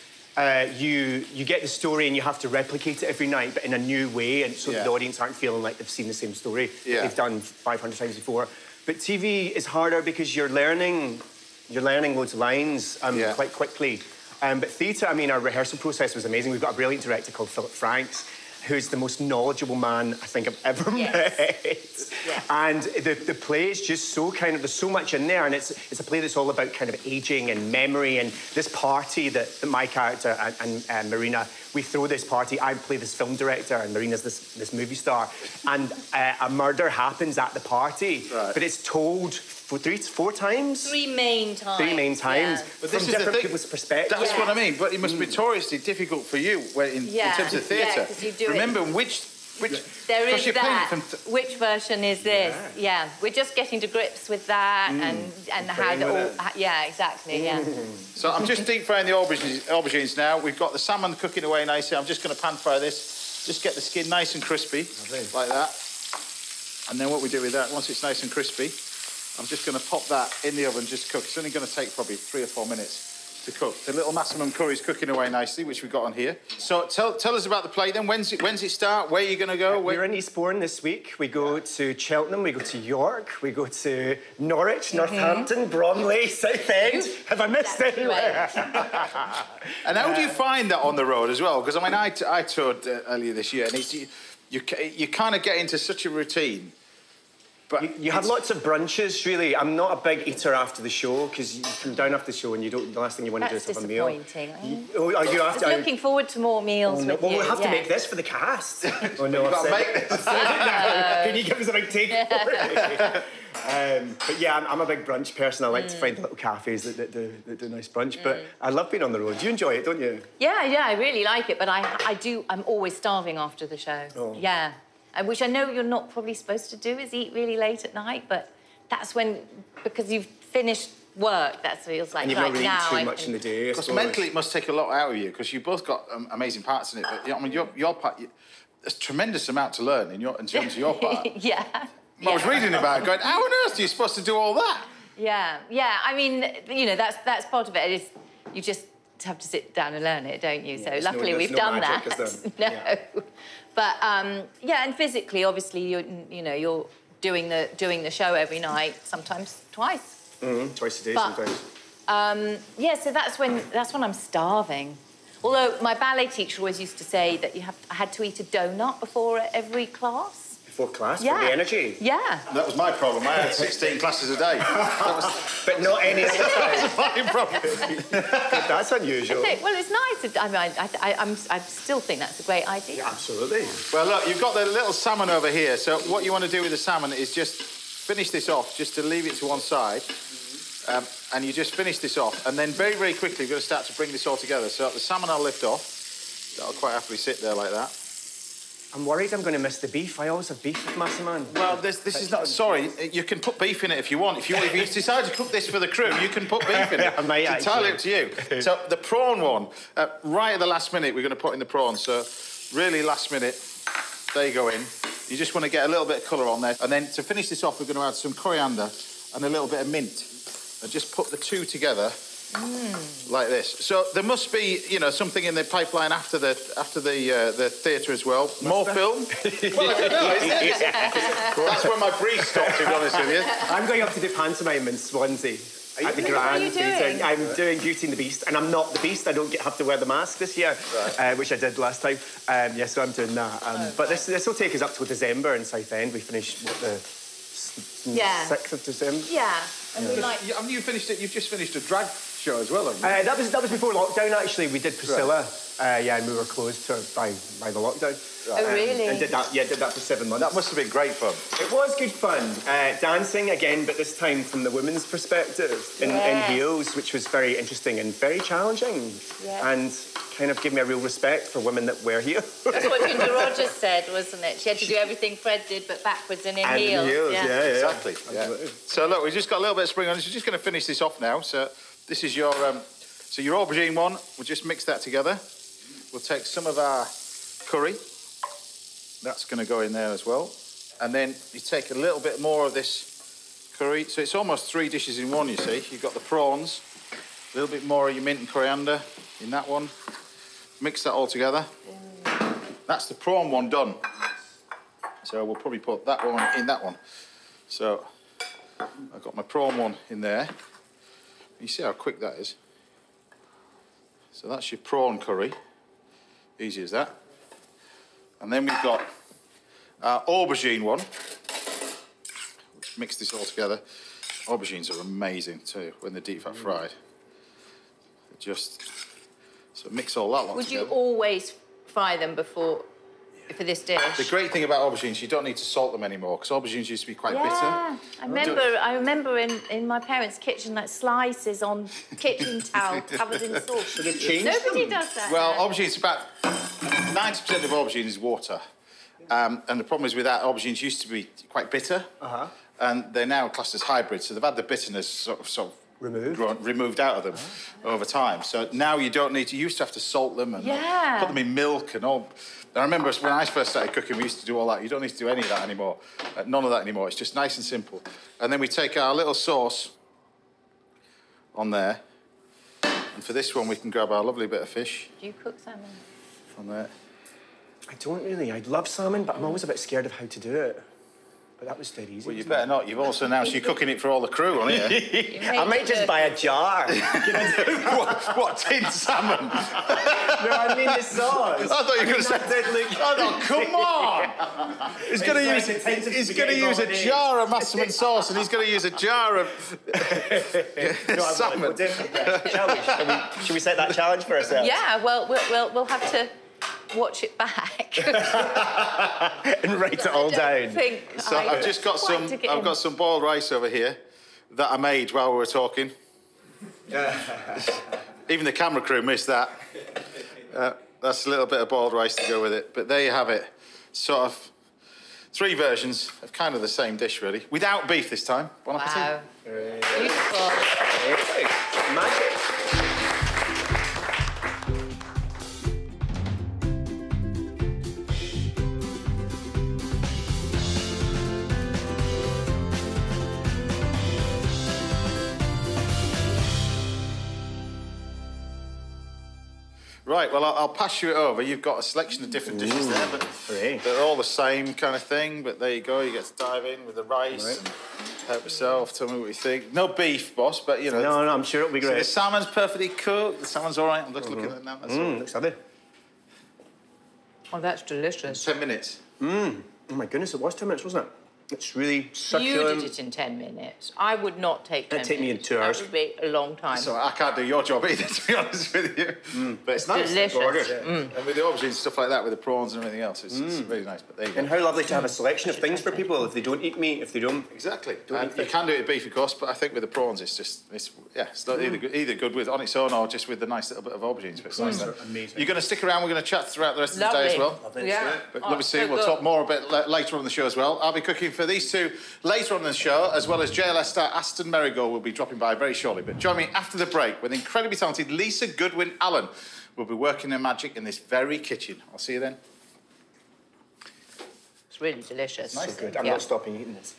you get the story and you have to replicate it every night, but in a new way, and so the audience aren't feeling like they've seen the same story that they've done 500 times before. But TV is harder because you're learning loads of lines quite quickly. But theatre, I mean, our rehearsal process was amazing. We've got a brilliant director called Philip Franks, who's the most knowledgeable man I think I've ever met. Yeah. And the play is just so there's so much in there, and it's a play that's all about kind of aging and memory and this party that my character and Marina, we throw this party. I play this film director and Marina's this movie star, and a murder happens at the party, but it's told four times? Three main times. Yeah. But this from different people's perspectives. That's what I mean. But it must be notoriously difficult for you in terms of theatre. Remember which there is that. Which version is this? Yeah. We're just getting to grips with that and how it all. Yeah, exactly. Yeah. So I'm just deep frying the aubergines now. We've got the salmon cooking away nicely. I'm just going to pan fry this. Just get the skin nice and crispy, like that. And then what we do with that, once it's nice and crispy, I'm just going to pop that in the oven, just cook. It's only going to take probably 3 or 4 minutes to cook. The little massimum curry's cooking away nicely, which we've got on here. So tell us about the play then. When's it start? Where are you going to go? We're in Eastbourne this week. We go to Cheltenham, we go to York, we go to Norwich, Northampton, Bromley, Southend. Have I missed anywhere? And how do you find that on the road as well? Because, I mean, I toured earlier this year, and it's, you kind of get into such a routine. But you have lots of brunches, really. I'm not a big eater after the show because you come down after the show and the last thing you want to do is have a meal. That's disappointing. I'm looking forward to more meals with well, you. we'll have to make this for the cast. Oh no, I've said it now. Can you give us a big take for it? But yeah, I'm a big brunch person. I like to find little cafes that do nice brunch. But I love being on the road. You enjoy it, don't you? Yeah, I really like it. But I'm always starving after the show. Oh. Yeah. Which I know you're not probably supposed to do, is eat really late at night, but that's when, because you've finished work, that feels like, and you've not really eaten too much in the day. Because mentally it must take a lot out of you, because you've both got amazing parts in it, but I mean, your part, there's a tremendous amount to learn in terms of your part. Yeah. I was reading about it, going, how on earth are you supposed to do all that? Yeah, I mean, that's part of it, is you just have to sit down and learn it, don't you? So luckily we've done that. No. But and physically, obviously, you're doing the show every night, sometimes twice. Twice a day, sometimes. So that's when I'm starving. Although my ballet teacher always used to say that I had to eat a donut before every class. Before class, for the energy? Yeah. That was my problem. I had 16 classes a day. But not any other time. That was my problem. That's unusual. Well, it's nice. I still think that's a great idea. Yeah, absolutely. Well, look, you've got the little salmon over here. So what you want to do with the salmon is just finish this off, just to leave it to one side. And you just finish this off. And then very, very quickly, we're going to start to bring this all together. So the salmon I'll lift off. That'll quite happily sit there like that. I'm worried I'm going to miss the beef. I always have beef with Massaman. Well, this is not... Sorry, you can put beef in it if you want. If you decide to cook this for the crew, you can put beef in it. I might, it's entirely up to you. So the prawn one, right at the last minute, we're going to put in the prawns. So really last minute, they go in. You just want to get a little bit of colour on there. And then to finish this off, we're going to add some coriander and a little bit of mint. And just put the two together like this. So there must be, you know, something in the pipeline after the theatre as well. More film? Well, I don't know. That's where my brief stopped, to be honest with you. I'm going up to do pantomime in Swansea. At the Grand. What are you doing? I'm doing Beauty and the Beast, and I'm not the Beast. I don't have to wear the mask this year, which I did last time. Yeah, so I'm doing that. But this will take us up till December in Southend. We finish, what, the 6th of December? Yeah. And we might... Haven't you finished it? You've just finished a drag show as well, haven't you? That was before lockdown, actually. We did Priscilla. Yeah, and we were closed by the lockdown. Oh, really? And did that for 7 months. That must have been great fun. It was good fun. Dancing, again, but this time from the women's perspective, in heels, which was very interesting and very challenging. Yeah. And kind of gave me a real respect for women that wear heels. That's what Ginger Rogers said, wasn't it? She had to do everything Fred did, but backwards and in heels. Yeah, exactly. Yeah. So look, we've just got a little bit of spring onions. We're just going to finish this off now. So this is your aubergine one. We'll just mix that together. We'll take some of our curry. That's going to go in there as well. And then you take a little bit more of this curry. So it's almost 3 dishes in one, you see. You've got the prawns, a little bit more of your mint and coriander in that one. Mix that all together. That's the prawn one done. So we'll probably put that one in that one. So I've got my prawn one in there. You see how quick that is. So that's your prawn curry. Easy as that. And then we've got our aubergine one. Let's mix this all together. Aubergines are amazing too when they're deep fat fried. So mix all that lot together. Would you always fry them before for this dish? The great thing about aubergines, you don't need to salt them anymore because aubergines used to be quite bitter. I remember in my parents' kitchen, like slices on kitchen towel covered in sauce. So they've changed Nobody them. does that. Well, now. aubergines, about 90% of aubergine is water. And the problem is with that, aubergines used to be quite bitter. And they're now classed as hybrids, so they've had the bitterness sort of removed out of them over time. So now you don't need to... You used to have to salt them and put them in milk and all... I remember when I first started cooking, we used to do all that. You don't need to do any of that anymore. None of that anymore. It's just nice and simple. And then we take our little sauce on there. And for this one, we can grab our lovely bit of fish. Do you cook salmon? From there. I don't really. I love salmon, but I'm always a bit scared of how to do it. But that was dead easy. Well, you better not. You've also announced you're cooking it for all the crew on here. I might just buy a jar. what, tinned salmon? No, I mean the sauce. I thought you were going to say... Oh, come on! He's going to use a jar of Masterman sauce and he's going to use a jar of salmon. Should we set that challenge for ourselves? Yeah, well, we'll have to watch it back and write it all down. So I've just got some boiled rice over here that I made while we were talking. Even the camera crew missed that. That's a little bit of boiled rice to go with it. But there you have it. Sort of 3 versions of kind of the same dish, really. Without beef this time. Bon appetit. Wow. Beautiful. Magic. Right, well, I'll pass you it over. You've got a selection of different dishes there, but they're all the same kind of thing. But there you go. You get to dive in with the rice. Right. Help yourself. Tell me what you think. No beef, boss, but you know. No, I'm sure it'll be great. So the salmon's perfectly cooked. The salmon's all right. I'm just looking at it now. That's all. Looks lovely. Oh, that's delicious. 10 minutes. Oh my goodness, it was 10 minutes, wasn't it? It's really succulent. You did it in 10 minutes. I would not take 10 It'd take me in minutes. 2 hours. That would be a long time. So I can't do your job either, to be honest with you. But it's nice. Delicious. Gorgeous. And with the aubergines and stuff like that, with the prawns and everything else, it's really nice. But there you go. And how lovely to have a selection of things for people if they don't eat meat, if they don't... Exactly. And you can do it with beef, of course, but I think with the prawns, it's just, it's not either good with on its own or just with the nice little bit of aubergines. But it's nice. Amazing. You're going to stick around. We're going to chat throughout the rest of the day as well. Yeah. But lovely to see you. We'll talk more a bit later on in the show as well. I'll be cooking for these two later on in the show, as well as JLS star Aston Merrygold will be dropping by very shortly. But join me after the break when the incredibly talented Lisa Goodwin-Allen will be working her magic in this very kitchen. I'll see you then. It's really delicious. So good. I'm not stopping eating this.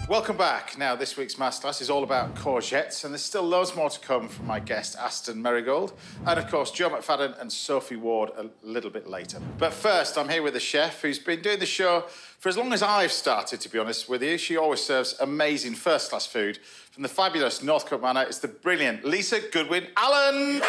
Welcome back. Now, this week's masterclass is all about courgettes, and there's still loads more to come from my guest, Aston Merrygold, and, of course, Joe McFadden and Sophie Ward a little bit later. But first, I'm here with a chef who's been doing the show for as long as I've started, to be honest with you. She always serves amazing first-class food from the fabulous Northcote Manor. It's the brilliant Lisa Goodwin-Allen.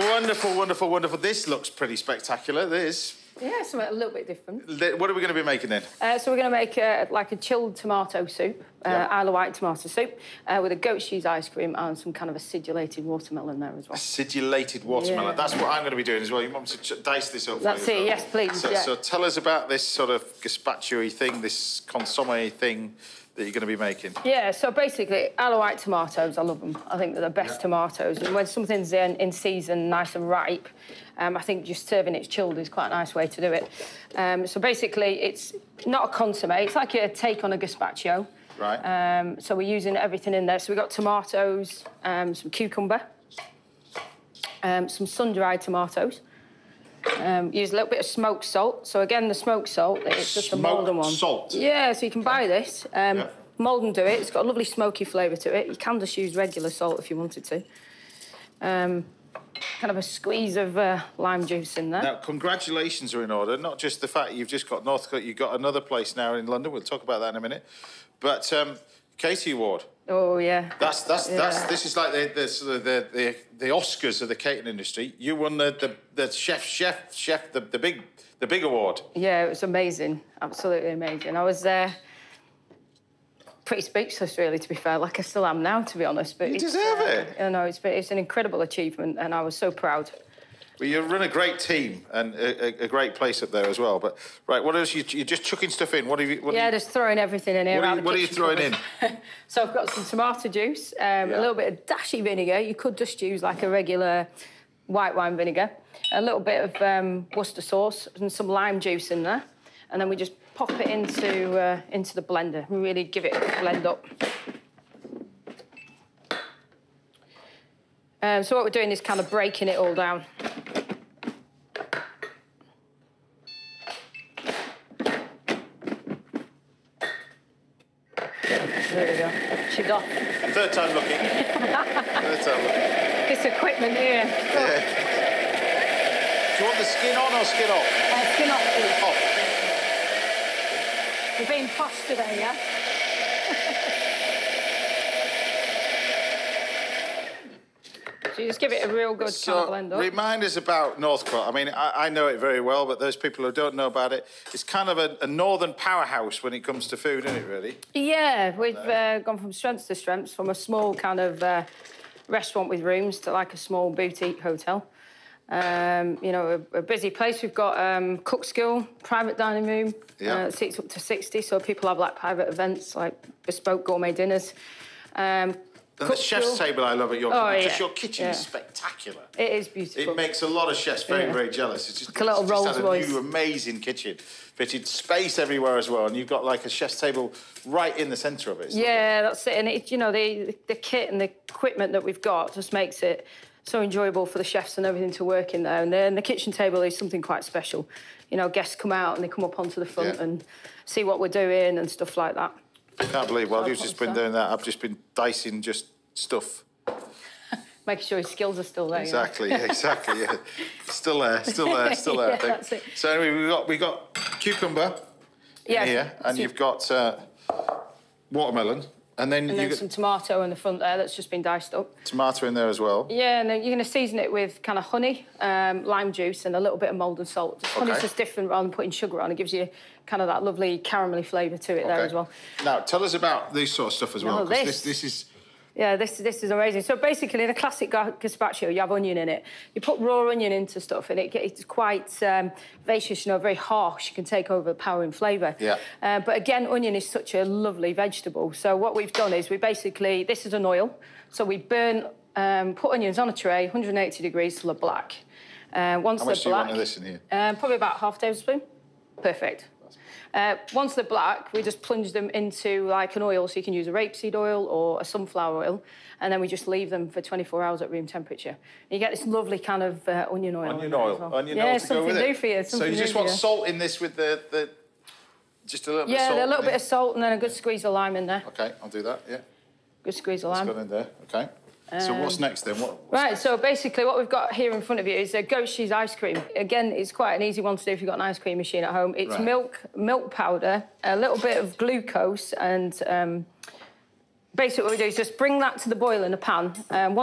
Wonderful, wonderful, wonderful. This looks pretty spectacular, this. Yeah, something a little bit different. What are we going to be making then? So we're going to make like a chilled tomato soup, Isle of Wight tomato soup, with a goat cheese ice cream and some kind of acidulated watermelon there as well. Acidulated watermelon. Yeah. That's what I'm going to be doing as well. You want me to dice this up? That's for you it, as well? yes, please. So tell us about this sort of gazpacho-y thing, this consommé thing that you're going to be making. Yeah, so basically, Isle of Wight tomatoes, I love them. I think they're the best tomatoes. And when something's in season, nice and ripe, I think just serving it chilled is quite a nice way to do it. So basically, it's not a consommé. It's like a take on a gazpacho. Right. So we're using everything in there. So we've got tomatoes, some cucumber, some sun-dried tomatoes. Use a little bit of smoked salt. So again, the smoked salt, it's just a Malden one. Salt? Yeah, so you can buy this. Malden do it. It's got a lovely smoky flavour to it. You can just use regular salt if you wanted to. Kind of a squeeze of lime juice in there. Now, congratulations are in order. Not just the fact you've just got Northcote, you've got another place now in London. We'll talk about that in a minute. But Katie Award. Oh yeah. That's this is like the Oscars of the catering industry. You won the chef the big award. Yeah, it was amazing. Absolutely amazing. I was pretty speechless, really, to be fair. Like I still am now, to be honest. But you deserve it. You know, it's an incredible achievement, and I was so proud. Well, you run a great team and a great place up there as well. But right, what else? You're just chucking stuff in. What have you? Just throwing everything in here. What are you throwing in? So I've got some tomato juice, a little bit of dashy vinegar. You could just use like a regular white wine vinegar, a little bit of Worcester sauce, and some lime juice in there, and then we just pop it into the blender and really give it a blend up. So what we're doing is kind of breaking it all down. There we go. She's off. Third time looking. Third time looking. This equipment here. Yeah. Do you want the skin on or skin off? Skin off, please. Off. We're being posh today, yeah? So you just give it a real good kind of blend up. Remind us about Northcote. I mean, I know it very well, but those people who don't know about it, it's kind of a northern powerhouse when it comes to food, isn't it, really? Yeah, we've gone from strength to strength, from a small kind of restaurant with rooms to like a small boutique hotel. You know, a busy place. We've got cook school, private dining room, seats up to 60, so people have like private events, like bespoke gourmet dinners. And the chef's table I love at your kitchen. Just your kitchen is spectacular. It is beautiful. It makes a lot of chefs very, very jealous. It's just like a little Rolls Royce. A new, amazing kitchen. Fitted space everywhere as well, and you've got like a chef's table right in the centre of it. Yeah, that's it. And it, you know, the kit and the equipment that we've got just makes it so enjoyable for the chefs and everything to work in there. And then the kitchen table is something quite special. You know, guests come out and they come up onto the front and see what we're doing and stuff like that. I can't believe while you've just been doing that, I've just been dicing just stuff. making sure his skills are still there. Exactly, exactly, yeah. Still there, I think. That's it. So anyway, we've got cucumber here, and you've got watermelon, and then got some tomato in the front there that's just been diced up. Tomato in there as well. Yeah, and then you're going to season it with kind of honey, lime juice, and a little bit of moulded salt. Honey's just different rather than putting sugar on. It gives you kind of that lovely caramelly flavour to it there as well. Now, tell us about this sort of stuff as well, because this is... Yeah, this is amazing. So basically, in a classic gazpacho, you have onion in it. You put raw onion into stuff, and it's quite vivacious, you know, very harsh. You can take over the power and flavour. Yeah. But again, onion is such a lovely vegetable. So what we've done is this is an oil. So we put onions on a tray, 180 degrees till they're black. Once How much they're black, do you want of this in here? probably about half a tablespoon. Perfect. Once they're black, we just plunge them into like an oil, so you can use a rapeseed oil or a sunflower oil, and then we just leave them for 24 hours at room temperature. And you get this lovely kind of onion oil. Onion oil to go with it. Yeah, something new for you. So you just want salt in this with the just a little bit of salt? Yeah, a little bit of salt and then a good squeeze of lime in there. OK, I'll do that, yeah. Good squeeze of lime. It's gone in there, OK. So what's next then? Right, so basically what we've got here in front of you is a goat cheese ice cream. Again, it's quite an easy one to do if you've got an ice cream machine at home. It's milk powder, a little bit of glucose, and basically what we do is just bring that to the boil in a pan. And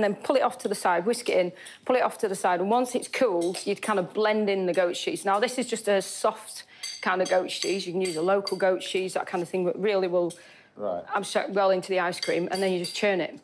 then pull it off to the side, whisk it in, pull it off to the side. And once it's cooled, you'd kind of blend in the goat cheese. Now, this is just a soft kind of goat cheese. You can use a local goat cheese, that kind of thing, but really will abstract well into the ice cream, and then you just churn it.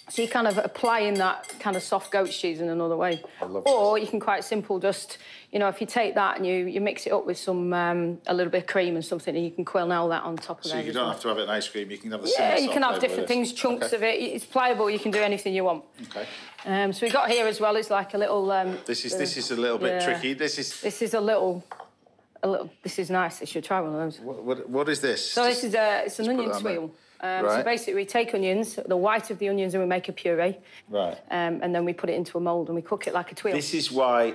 So you're kind of applying that kind of soft goat cheese in another way. Or you can quite simple just, you know, if you take that and you mix it up with some, a little bit of cream and something, and you can quenelle that on top of that. So you don't have to have it in ice cream, you can have the Yeah, you can have different things, chunks of it. It's pliable, you can do anything you want. OK. So we got here as well is like a little... This is a little bit tricky. This is a little... This is nice, you should try one of those. What is this? So this is it's an onion tweel. So basically, we take onions, the white of the onions, and we make a puree. Right. And then we put it into a mould and we cook it like a tweel. This is why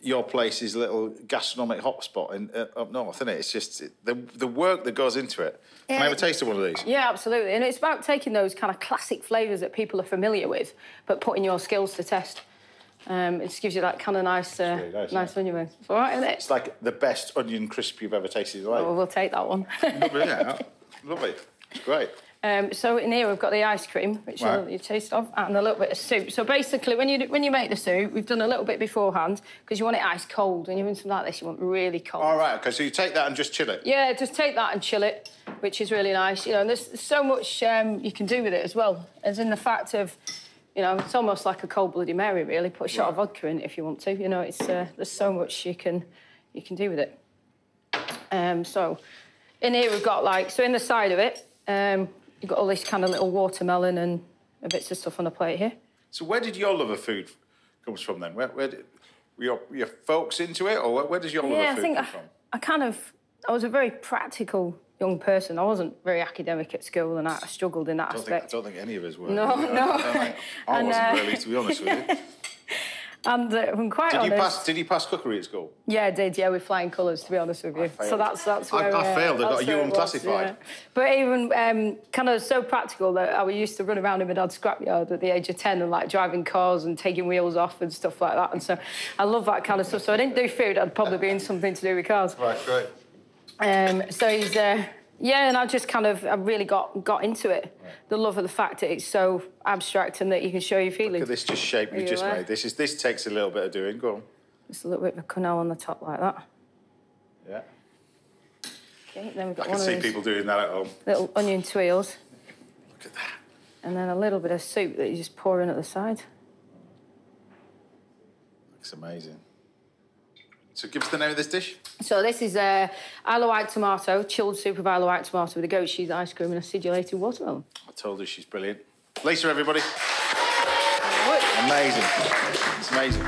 your place is a little gastronomic hotspot up north, isn't it? It's just the work that goes into it. Can I have a taste of one of these? Yeah, absolutely. And it's about taking those kind of classic flavours that people are familiar with, but putting your skills to test. It just gives you that kind of nice onion ring. It's all right, isn't it? It's like the best onion crisp you've ever tasted in your life. Well, we'll take that one. Lovely, yeah. Lovely. It's great. So in here we've got the ice cream, which you taste of, and a little bit of soup. So basically, when you make the soup, we've done a little bit beforehand because you want it ice cold. When you're doing something like this, you want really cold. All right. OK, so you take that and just chill it. Yeah, just take that and chill it, which is really nice. You know, and there's so much you can do with it as well, as in the fact of, you know, it's almost like a cold Bloody Mary, really. Put a shot of vodka in it if you want to. You know, it's there's so much you can do with it. So in here we've got in the side of it. You've got all this kind of little watermelon and bits of stuff on the plate here. So where did your love of food comes from then? Where did were your folks into it, or where does your love of food come from? I was a very practical young person. I wasn't very academic at school, and I struggled in that aspect. I don't think any of us were. No. I wasn't really, to be honest with you. And I'm quite honest. Did you pass cookery at school? Yeah, I did. Yeah, with flying colours, to be honest with you. So that's where I failed. I got you unclassified. Yeah. But even kind of so practical that I used to run around in my dad's scrapyard at the age of 10 and driving cars and taking wheels off and stuff like that. And so I love that kind of stuff. So I didn't do food. I'd probably be in something to do with cars. Right, great. So he's and I just I really got into it. Right. The love of the fact that it's so abstract and that you can show your feelings. Look at this just shape you just made. This takes a little bit of doing. Go on. Just a little bit of a quenelle on the top like that. Yeah. Okay, then we've got I can see people doing that at home. Little onion twirls. Look at that. And then a little bit of soup that you just pour in at the side. Looks amazing. So give us the name of this dish. So this is Isle of Wight tomato, chilled soup of Isle of Wight tomato with a goat cheese ice cream and acidulated watermelon. I told her she's brilliant. Lisa, everybody. Amazing. It's amazing.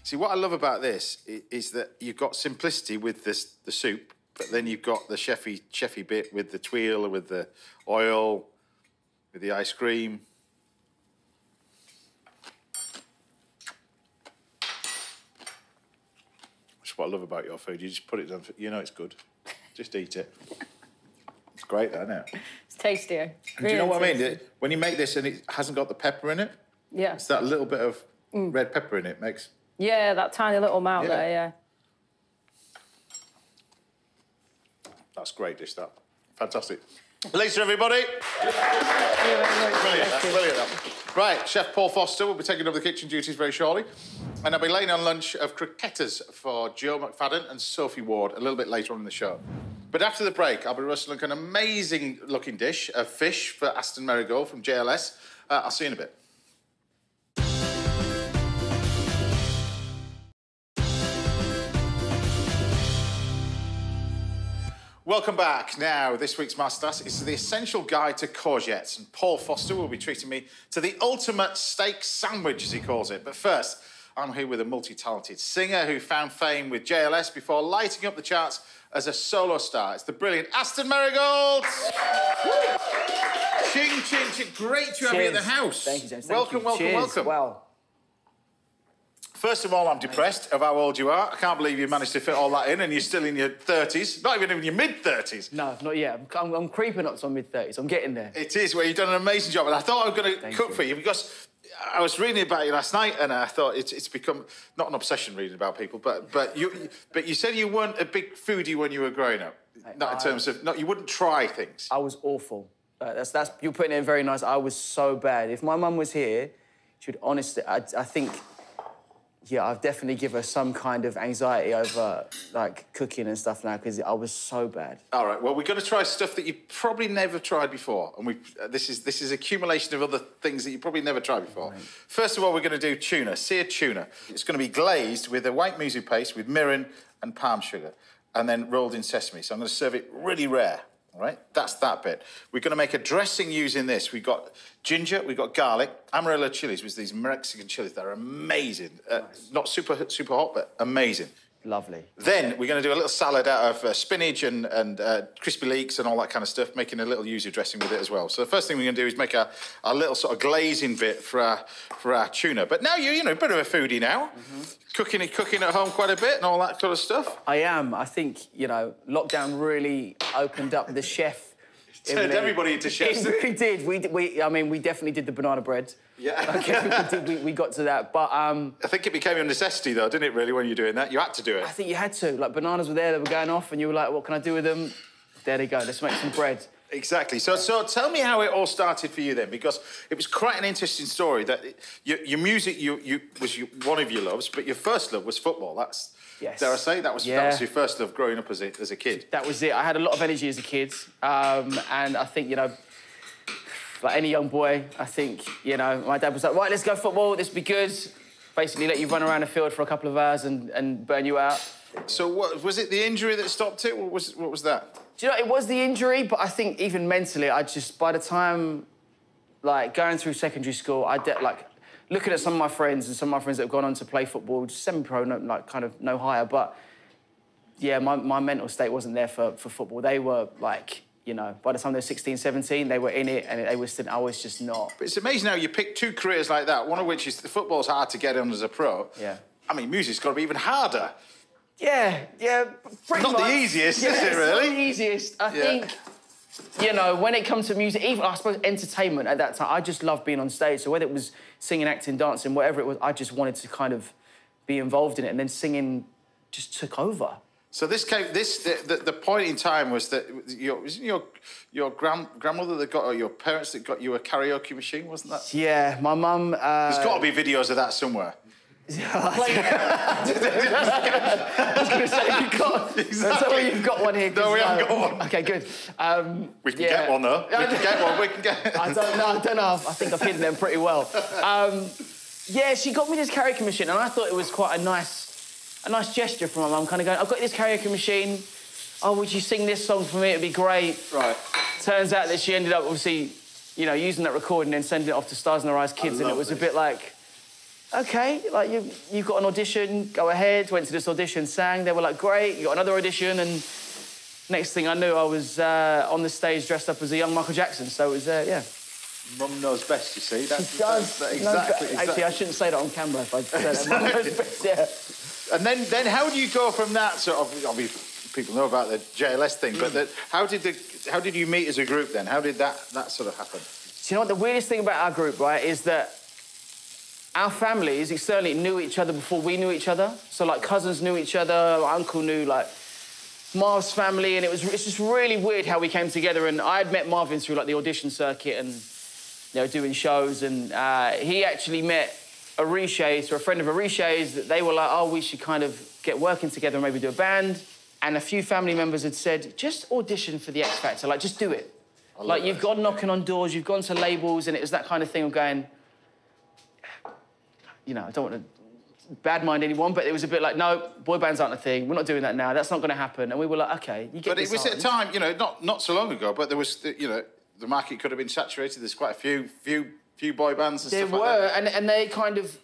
See, what I love about this is that you've got simplicity with the soup, but then you've got the chefy bit with the tweel, with the oil, with the ice cream. what I love about your food. You just put it down, you know it's good. Just eat it. It's great, isn't it? It's tastier. Do you know what I mean? When you make this and it hasn't got the pepper in it, yeah, it's that little bit of red pepper in it makes... Yeah, that tiny little amount there, yeah. That's great dish, that. Fantastic. Later, everybody. Brilliant. Right, Chef Paul Foster will be taking over the kitchen duties very shortly. And I'll be laying on lunch of croquettes for Joe McFadden and Sophie Ward a little bit later on in the show. But after the break, I'll be rustling an amazing-looking dish of fish for Aston Merrygold from JLS. I'll see you in a bit. Welcome back. Now, this week's Masterclass is the essential guide to courgettes, and Paul Foster will be treating me to the ultimate steak sandwich, as he calls it. But first, I'm here with a multi-talented singer who found fame with JLS before lighting up the charts as a solo star. It's the brilliant Aston Merrygold. Ching, ching, ching. Great to have you at the house. Thank you, James. Welcome. Wow. First of all, I'm depressed of how old you are. I can't believe you managed to fit all that in and you're still in your 30s. Not even in your mid-30s. No, not yet. I'm creeping up to my mid-30s. I'm getting there. It is, well, you've done an amazing job. And I thought I was going to cook for you because I was reading about you last night and I thought it's become, not an obsession reading about people, but you said you weren't a big foodie when you were growing up. Not in terms of, you wouldn't try things. I was awful. That's you're putting it in very nice. I was so bad. If my mum was here, she would honestly, I think... Yeah, I've definitely given her some kind of anxiety over, like, cooking and stuff now, because I was so bad. All right, well, we're going to try stuff that you probably never tried before, and this is accumulation of other things that you probably never tried before. Right. First of all, we're going to do tuna, seared tuna. It's going to be glazed with a white miso paste with mirin and palm sugar, and then rolled in sesame. So I'm going to serve it really rare. All right, that's that bit. We're going to make a dressing using this. We've got ginger, we've got garlic, amarillo chilies, which are these Mexican chilies that are amazing. Nice. Not super hot, but amazing. Lovely. Then we're going to do a little salad out of spinach and crispy leeks and all that kind of stuff, making a little yuzu dressing with it as well. So the first thing we're going to do is make a little sort of glazing bit for our tuna. But now you're, a bit of a foodie now. Mm-hmm. Cooking at home quite a bit and all that sort of stuff. I am. I think, lockdown really opened up the chef. Turned everybody into chefs. It really did. We definitely did the banana bread. Yeah. Okay, we got to that, but... I think it became a necessity, though, didn't it, really, when you're doing that? You had to do it. I think you had to. Like, bananas were there, they were going off, and you were like, what can I do with them? There they go, let's make some bread. Exactly. So tell me how it all started for you then, because it was quite an interesting story that your music was one of your loves, but your first love was football. That's... Yes. Dare I say, that was your first love growing up as a kid. That was it. I had a lot of energy as a kid, and I think, like any young boy, I think, my dad was like, right, let's go football, this will be good. Basically let you run around the field for a couple of hours and burn you out. So what, was it the injury that stopped it? What was that? Do you know, it was the injury, but I think even mentally, by the time, like, going through secondary school, looking at some of my friends that have gone on to play football, just semi-pro, kind of no higher, but yeah, my mental state wasn't there for football. They were like, by the time they were 16, 17, they were in it, and I was just not. But it's amazing how you pick two careers like that, one of which is the football's hard to get on as a pro. Yeah. I mean, music's got to be even harder. Yeah, pretty much. Not the easiest, is it, really? It's not the easiest. I think... when it comes to music, even, I suppose, entertainment at that time, I just loved being on stage. So whether it was singing, acting, dancing, whatever it was, I just wanted to kind of be involved in it. And then singing just took over. So the point in time was that your grandmother that got, or your parents that got you a karaoke machine, wasn't that? Yeah, my mum... There's got to be videos of that somewhere. I was going to say, you've got one here. No, we haven't got one. OK, good. We can get one, though. We can get... I don't know. I think I've hidden them pretty well. Yeah, she got me this karaoke machine, and I thought it was quite a nice gesture from my mum, kind of going, I've got this karaoke machine. Oh, would you sing this song for me? It'd be great. Right. Turns out that she ended up, obviously, using that recording and sending it off to Stars in Their Eyes Kids, and it was a bit like... OK, like, you've got an audition, go ahead. Went to this audition, sang. They were like, great, you got another audition. And next thing I knew, I was on the stage dressed up as a young Michael Jackson. So it was, yeah. Mum knows best, you see. She does. Exactly. Actually, I shouldn't say that on camera if I said that. Mum knows best, yeah. And then how do you go from that sort of... Obviously, people know about the JLS thing, but how did you meet as a group then? How did that sort of happen? Do you know what the weirdest thing about our group, right, is that our families externally knew each other before we knew each other. So, like, cousins knew each other, our uncle knew, like, Marv's family, and it's just really weird how we came together. And I had met Marvin through, like, the audition circuit and, you know, doing shows, and he actually met Arisha's, or a friend of Arisha's, that they were like, oh, we should kind of get working together and maybe do a band. And a few family members had said, just audition for the X Factor, like, just do it. Like, you've gone knocking on doors, you've gone to labels, and it was that kind of thing of going, you know, I don't want to bad mind anyone, but it was a bit like, no, boy bands aren't a thing, we're not doing that now, that's not going to happen. And we were like, OK, you get But it was at a time, you know, not so long ago, but there was, you know, the market could have been saturated. There's quite a few boy bands and stuff like that. There were, and they kind of...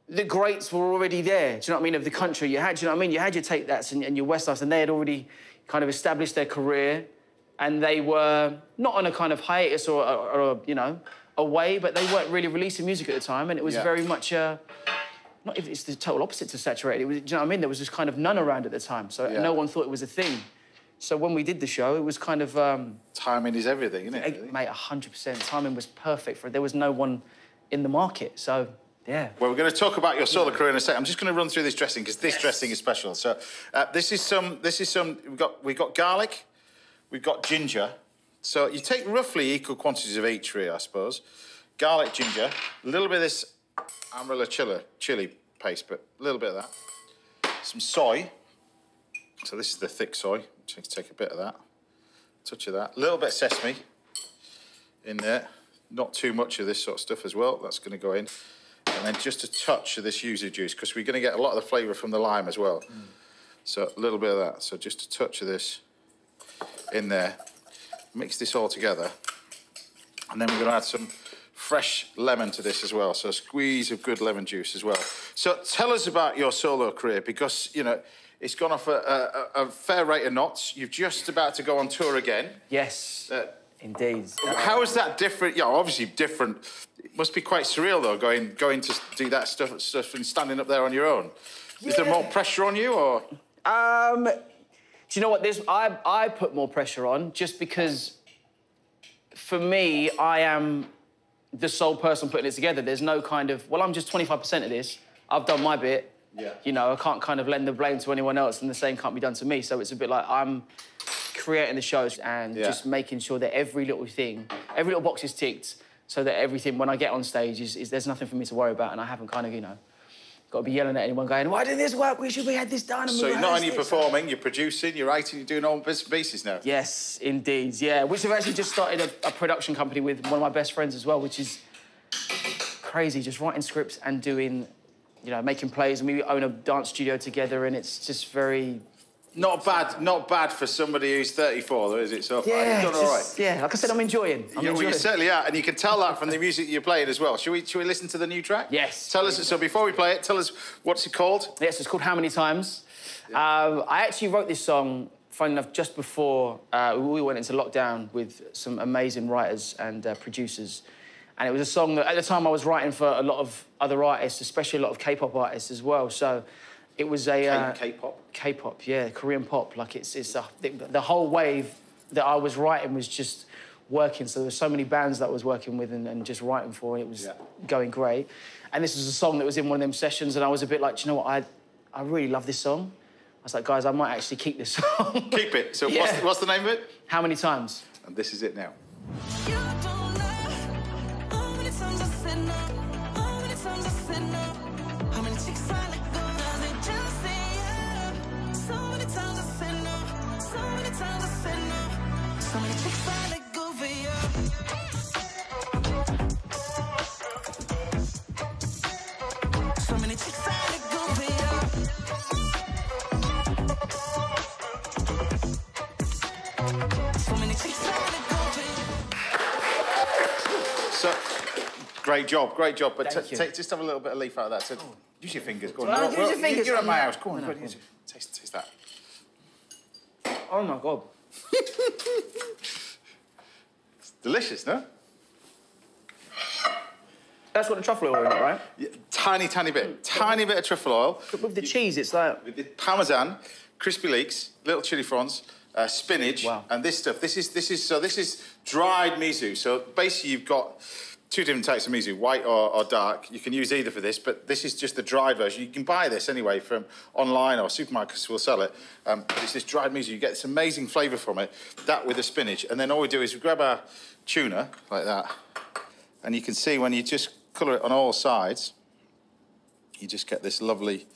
The greats were already there, do you know what I mean, of the country. You had, do you know what I mean? You had your Take That's and your Westlifes, and they had already kind of established their career, and they were not on a kind of hiatus or you know, away, but they weren't really releasing music at the time, and it was very much... not if it's the total opposite to saturated. It was, do you know what I mean? There was just kind of none around at the time, so no one thought it was a thing. So when we did the show, it was kind of... timing is everything, isn't it? Really? Mate, 100%. Timing was perfect for it. There was no one in the market, so... Yeah. Well, we're going to talk about your solo career in a second. I'm just going to run through this dressing because this dressing is special. So, this is some. We've got garlic, we've got ginger. So you take roughly equal quantities of each, really, I suppose. Garlic, ginger, a little bit of this Amarillo chili paste, but a little bit of that. Some soy. So this is the thick soy. Take a bit of that, touch of that. A little bit of sesame in there. Not too much of this sort of stuff as well. That's going to go in. And then just a touch of this yuzu juice, because we're going to get a lot of the flavour from the lime as well. So a little bit of that. So just a touch of this in there. Mix this all together. And then we're going to add some fresh lemon to this as well. So a squeeze of good lemon juice as well. So tell us about your solo career, because, you know, it's gone off a fair rate of knots. You're just about to go on tour again. Yes, indeed. How is that different? Yeah, obviously different. It must be quite surreal, though, going to do that stuff and standing up there on your own. Yeah. Is there more pressure on you, or...? Do you know what? I put more pressure on just because, for me, I am the sole person putting it together. There's no kind of, well, I'm just 25% of this. I've done my bit. Yeah. You know, I can't kind of lend the blame to anyone else, and the same can't be done to me. So it's a bit like I'm creating the shows and just making sure that every little thing, every little box is ticked, so that everything, when I get on stage, is there's nothing for me to worry about, and I haven't kind of, you know, got to be yelling at anyone going, why didn't this work? We should have had this done. And so you're not only performing, you're producing, you're writing, you're doing all bits and pieces now. Yes, indeed, yeah. Which I've actually just started a production company with one of my best friends as well, which is crazy, just writing scripts and doing, you know, making plays. And we own a dance studio together, and it's just very... Not bad for somebody who's 34, though, is it? So yeah, you've done all right. Yeah, like I said, I'm enjoying. Well, you certainly are, and you can tell that from the music you're playing as well. Should we listen to the new track? Yes. Tell us. So before we play it, tell us what's it called? Yes, it's called How Many Times. Yeah. I actually wrote this song, funny enough, just before we went into lockdown with some amazing writers and producers. And it was a song that, at the time, I was writing for a lot of other artists, especially a lot of K-pop artists as well. So it was a... K-pop? K-pop, yeah, Korean pop. Like, the whole wave that I was writing was just working. So there were so many bands that I was working with and just writing for, and it was going great. And this was a song that was in one of them sessions, and I was a bit like, do you know what, I really love this song. I was like, guys, I might actually keep this song. Keep it. So what's the name of it? How Many Times. And this is it now. So, great job. But just have a little bit of leaf out of that. So, use your fingers. Go on. Use your fingers. You're at my house. Go on. Taste that. Oh my God. It's delicious, no? That's got the truffle oil in it, right? Yeah, tiny bit. Tiny bit of truffle oil. But with the cheese, it's like... With the parmesan, crispy leeks, little chili prawns, spinach, and this stuff. This is dried miso. So basically you've got 2 different types of miso, white or dark. You can use either for this, but this is just the dried version. You can buy this anyway from online, or supermarkets will sell it. But it's this dried miso. You get this amazing flavour from it, that with the spinach. And then all we do is we grab our tuna, like that, and you can see when you just colour it on all sides, you just get this lovely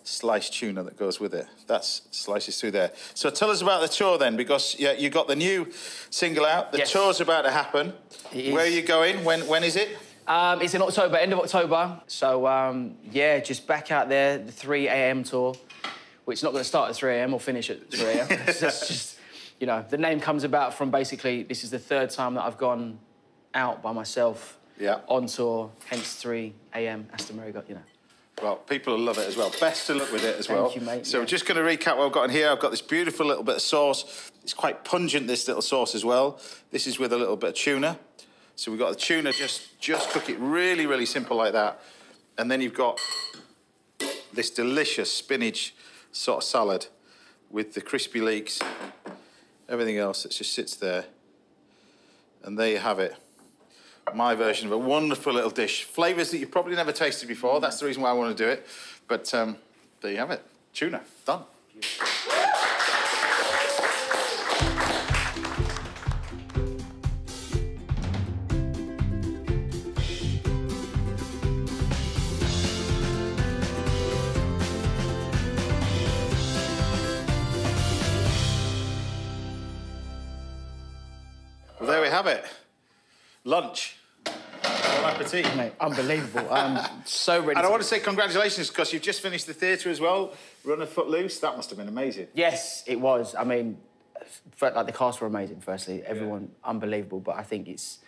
sliced tuna that goes with it. That's slices through there. So tell us about the tour then, because you got the new single out. The tour's about to happen. Where are you going? When is it? It's in October, end of October. So, yeah, just back out there, the 3 a.m. tour, which is not going to start at 3 a.m. or finish at 3 a.m. It's just, you know, the name comes about from basically, this is the 3rd time that I've gone out by myself on tour, hence 3 a.m. Aston Merrygold, you know. Well, people will love it as well. Best of luck with it as well. Thank you, mate. So we're just going to recap what I've got in here. I've got this beautiful little bit of sauce. It's quite pungent, this little sauce as well. This is with a little bit of tuna. So we've got the tuna, just cook it really, really simple like that. And then you've got this delicious spinach sort of salad with the crispy leeks, everything else that just sits there. And there you have it. My version of a wonderful little dish. Flavours that you've probably never tasted before. That's the reason why I want to do it. But there you have it. Tuna. Done. Well, there we have it. Lunch. Bon appetit. Mate, unbelievable. I'm so ready. And I want to say congratulations, because you've just finished the theatre as well. Run of Footloose. That must have been amazing. Yes, it was. I mean, like, the cast were amazing, firstly. Everyone, unbelievable. But I think it's,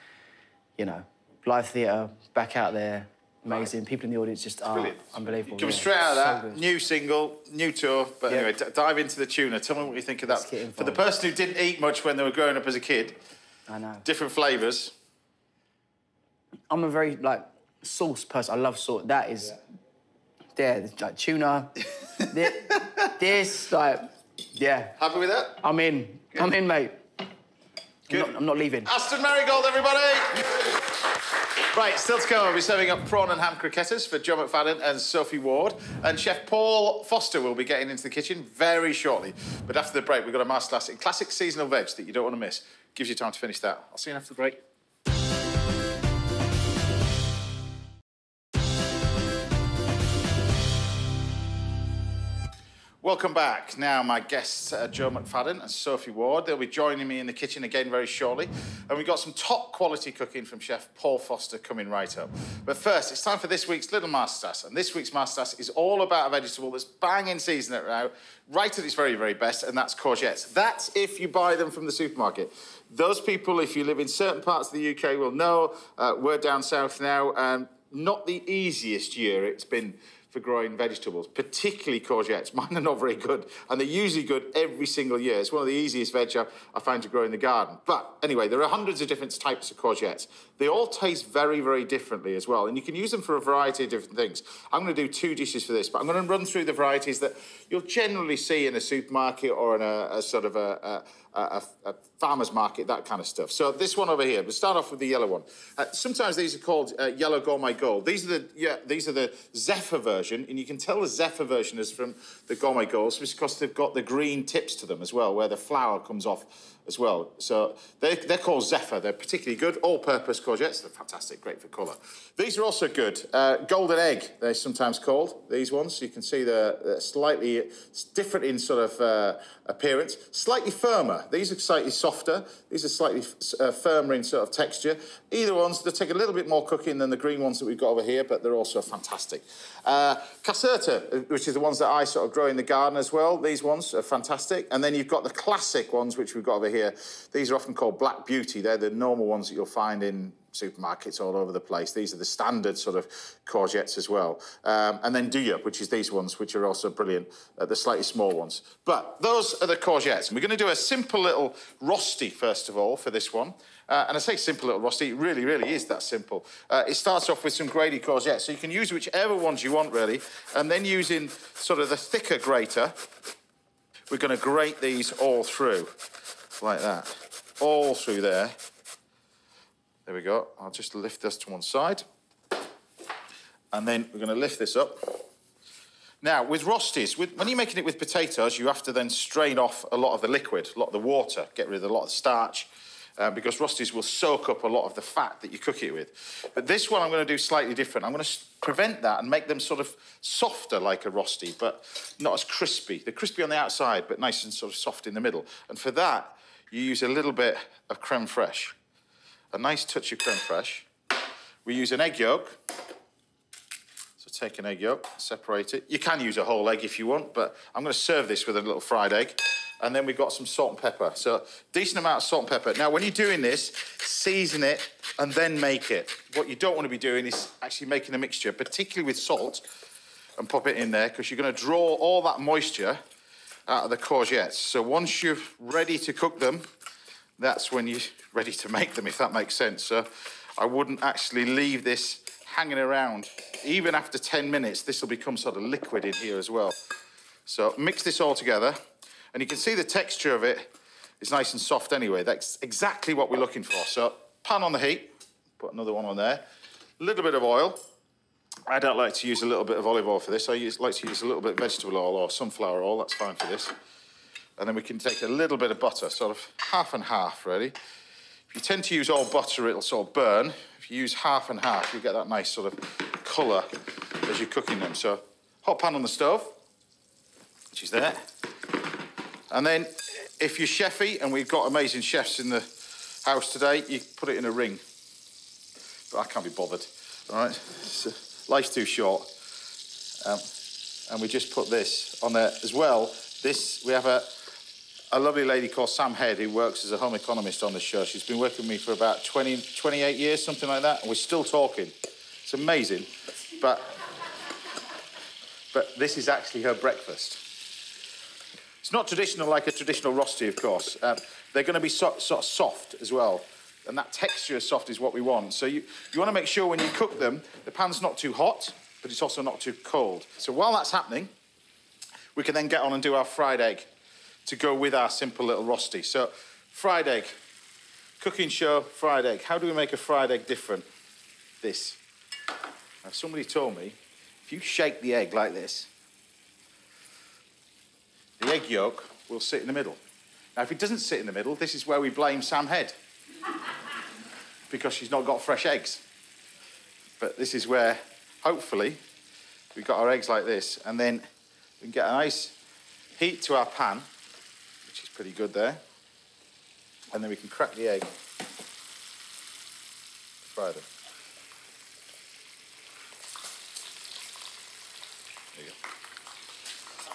you know, live theatre, back out there, amazing. People in the audience just are unbelievable. Coming straight out of that, new single, new tour. But anyway, dive into the tuna. Tell me what you think of that. For the person who didn't eat much when they were growing up as a kid. I know. Different flavours. I'm a very, like, sauce person. I love sauce. That is... There, like, tuna. this, like... Yeah. Happy with that? I'm in. Good. I'm in, mate. Good. I'm not leaving. Aston Merrygold, everybody! Right, still to come, I'll be serving up prawn and ham croquettes for Joe McFadden and Sophie Ward. And Chef Paul Foster will be getting into the kitchen very shortly. But after the break, we've got a masterclass in classic seasonal veg that you don't want to miss. Gives you time to finish that. I'll see you after the break. Welcome back. Now, my guests are Joe McFadden and Sophie Ward. They'll be joining me in the kitchen again very shortly. And we've got some top quality cooking from Chef Paul Foster coming right up. But first, it's time for this week's little masterclass. And this week's masterclass is all about a vegetable that's bang in season right now, right at its very, very best, and that's courgettes. That's if you buy them from the supermarket. Those people, if you live in certain parts of the UK, will know we're down south now. Not the easiest year it's been for growing vegetables, particularly courgettes. Mine are not very good, and they're usually good every single year. It's one of the easiest veg I find to grow in the garden. But anyway, there are hundreds of different types of courgettes. They all taste very, very differently as well, and you can use them for a variety of different things. I'm going to do 2 dishes for this, but I'm going to run through the varieties that you'll generally see in a supermarket or in a sort of a farmer's market, that kind of stuff. So this one over here, we'll start off with the yellow one. Sometimes these are called yellow gourmet gold. These are the Zephyr version, and you can tell the Zephyr version is from the gourmet golds because they've got the green tips to them as well, where the flower comes off as well. So they're called Zephyr. They're particularly good, all-purpose courgettes. They're fantastic, great for colour. These are also good. Golden egg, they're sometimes called, these ones. You can see they're slightly different in sort of appearance. Slightly firmer. These are slightly softer. These are slightly firmer in sort of texture. Either ones, they take a little bit more cooking than the green ones that we've got over here, but they're also fantastic. Caserta, which is the ones that I sort of grow in the garden as well. These ones are fantastic. And then you've got the classic ones, which we've got over here. These are often called Black Beauty. They're the normal ones that you'll find in supermarkets all over the place. These are the standard sort of courgettes as well. And then Duya, which is these ones, which are also brilliant, the slightly small ones. But those are the courgettes. And we're going to do a simple little rosti, first of all, for this one. And I say simple little rosti, it really, really is that simple. It starts off with some grated courgette, so you can use whichever ones you want, really. And then using sort of the thicker grater, we're going to grate these all through, like that. All through there. There we go. I'll just lift this to one side. And then we're going to lift this up. Now, with rostis, when you're making it with potatoes, you have to then strain off a lot of the liquid, a lot of the water, get rid of a lot of the starch, because rostis will soak up a lot of the fat that you cook it with. But this one I'm going to do slightly different. I'm going to prevent that and make them sort of softer like a rosti, but not as crispy. They're crispy on the outside, but nice and sort of soft in the middle. And for that, you use a little bit of creme fraiche, a nice touch of creme fraiche. We use an egg yolk. Take an egg yolk, separate it. You can use a whole egg if you want, but I'm going to serve this with a little fried egg. And then we've got some salt and pepper. So, decent amount of salt and pepper. Now, when you're doing this, season it and then make it. What you don't want to be doing is actually making a mixture, particularly with salt, and pop it in there, because you're going to draw all that moisture out of the courgettes. So once you're ready to cook them, that's when you're ready to make them, if that makes sense. So I wouldn't actually leave this hanging around. Even after 10 minutes, this will become sort of liquid in here as well. So mix this all together, and you can see the texture of it is nice and soft anyway. That's exactly what we're looking for. So pan on the heat, put another one on there, a little bit of oil. I don't like to use a little bit of olive oil for this. Like to use a little bit of vegetable oil or sunflower oil, that's fine for this. And then we can take a little bit of butter, sort of half and half, really. If you tend to use all butter, it'll sort of burn. If you use half and half, you get that nice sort of colour as you're cooking them. So, hot pan on the stove, which is there. And then, if you're chefy, and we've got amazing chefs in the house today, you put it in a ring. But I can't be bothered, all right? So, life's too short. And we just put this on there as well. We have a lovely lady called Sam Head who works as a home economist on the show. She's been working with me for about 28 years, something like that, and we're still talking. It's amazing. But this is actually her breakfast. It's not traditional like a traditional rosti, of course. They're going to be sort of soft as well, and that texture of soft is what we want. So you want to make sure when you cook them, the pan's not too hot, but it's also not too cold. So while that's happening, we can then get on and do our fried egg to go with our simple little rosti. So, fried egg, cooking show, fried egg. How do we make a fried egg different? This. Now, somebody told me, if you shake the egg like this, the egg yolk will sit in the middle. Now, if it doesn't sit in the middle, this is where we blame Sam Head, because she's not got fresh eggs. But this is where, hopefully, we've got our eggs like this, and then we can get a nice heat to our pan, which is pretty good there. And then we can crack the egg, fry them. There you go.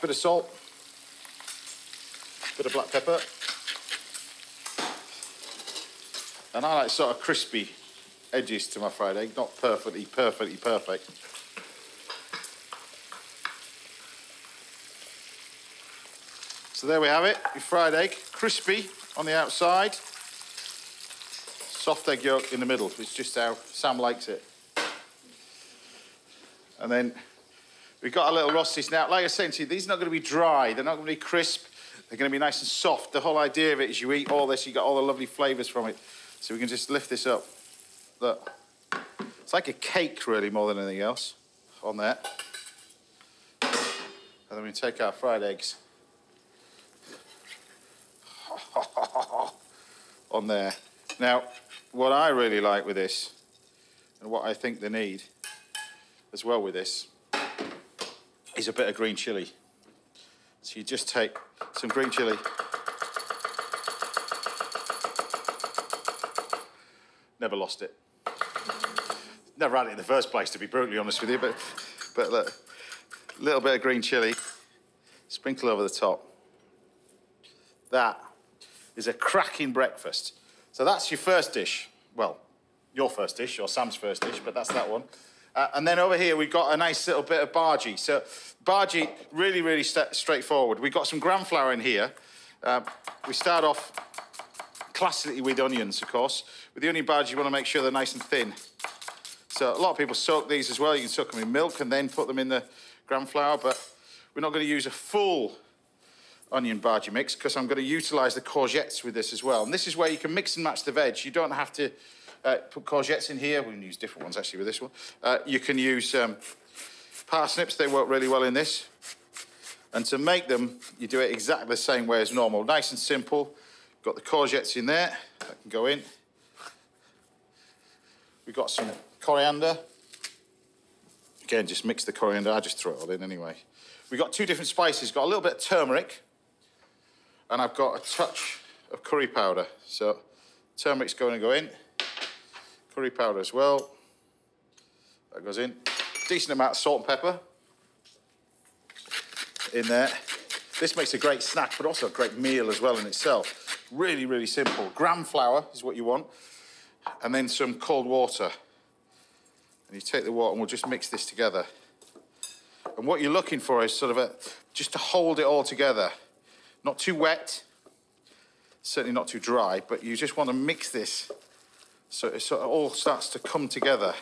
Bit of salt, bit of black pepper. And I like sort of crispy edges to my fried egg, not perfect. So there we have it, your fried egg, crispy on the outside, soft egg yolk in the middle, which is just how Sam likes it. And then we've got our little rostis. Now, like I said to you, these are not going to be dry, they're not going to be crisp, they're going to be nice and soft. The whole idea of it is you eat all this, you get all the lovely flavours from it. So we can just lift this up. Look, it's like a cake really more than anything else on there. And then we take our fried eggs on there. Now, what I really like with this, and what I think they need as well with this, is a bit of green chilli. So you just take some green chilli. Never lost it. Never had it in the first place, to be brutally honest with you, but look, a little bit of green chilli, sprinkle over the top. That is a cracking breakfast. So that's your first dish. Well, your first dish, or Sam's first dish, but that's that one. And then over here, we've got a nice little bit of bhaji. So bhaji, really, really straightforward. We've got some gram flour in here. We start off classically with onions, of course. with the onion bhaji, you want to make sure they're nice and thin. So a lot of people soak these as well. You can soak them in milk and then put them in the gram flour, but we're not going to use a full onion bhaji mix because I'm going to utilise the courgettes with this as well. And this is where you can mix and match the veg. You don't have to put courgettes in here. We can use different ones, actually, with this one. You can use parsnips. They work really well in this. And to make them, you do it exactly the same way as normal. Nice and simple. Got the courgettes in there. That can go in. We've got some coriander. Again, just mix the coriander. I just throw it all in anyway. We've got 2 different spices. Got a little bit of turmeric. And I've got a touch of curry powder. So turmeric's going to go in. Curry powder as well. That goes in. Decent amount of salt and pepper in there. This makes a great snack, but also a great meal as well in itself. Really, really simple. Gram flour is what you want. And then some cold water. And you take the water and we'll just mix this together. And what you're looking for is sort of just to hold it all together. Not too wet, certainly not too dry, but you just want to mix this so it sort of all starts to come together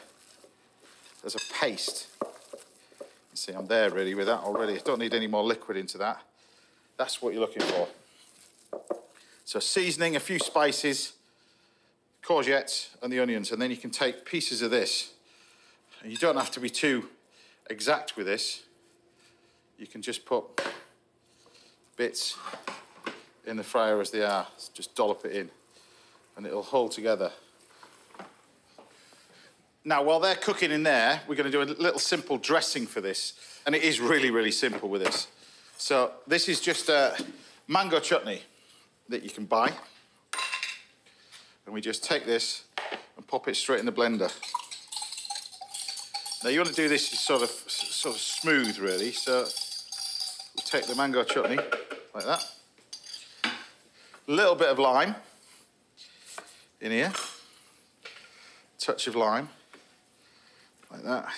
as a paste. You see, I'm there really with that already. I don't need any more liquid into that. That's what you're looking for. So seasoning, a few spices, courgettes and the onions, and then you can take pieces of this. And you don't have to be too exact with this. You can just put bits in the fryer as they are. Just dollop it in and it'll hold together. Now, while they're cooking in there, we're going to do a little simple dressing for this. And it is really, really simple with this. So this is just a mango chutney that you can buy. And we just take this and pop it straight in the blender. Now, you want to do this sort of smooth, really. So we take the mango chutney like that. A little bit of lime in here. Touch of lime, like that.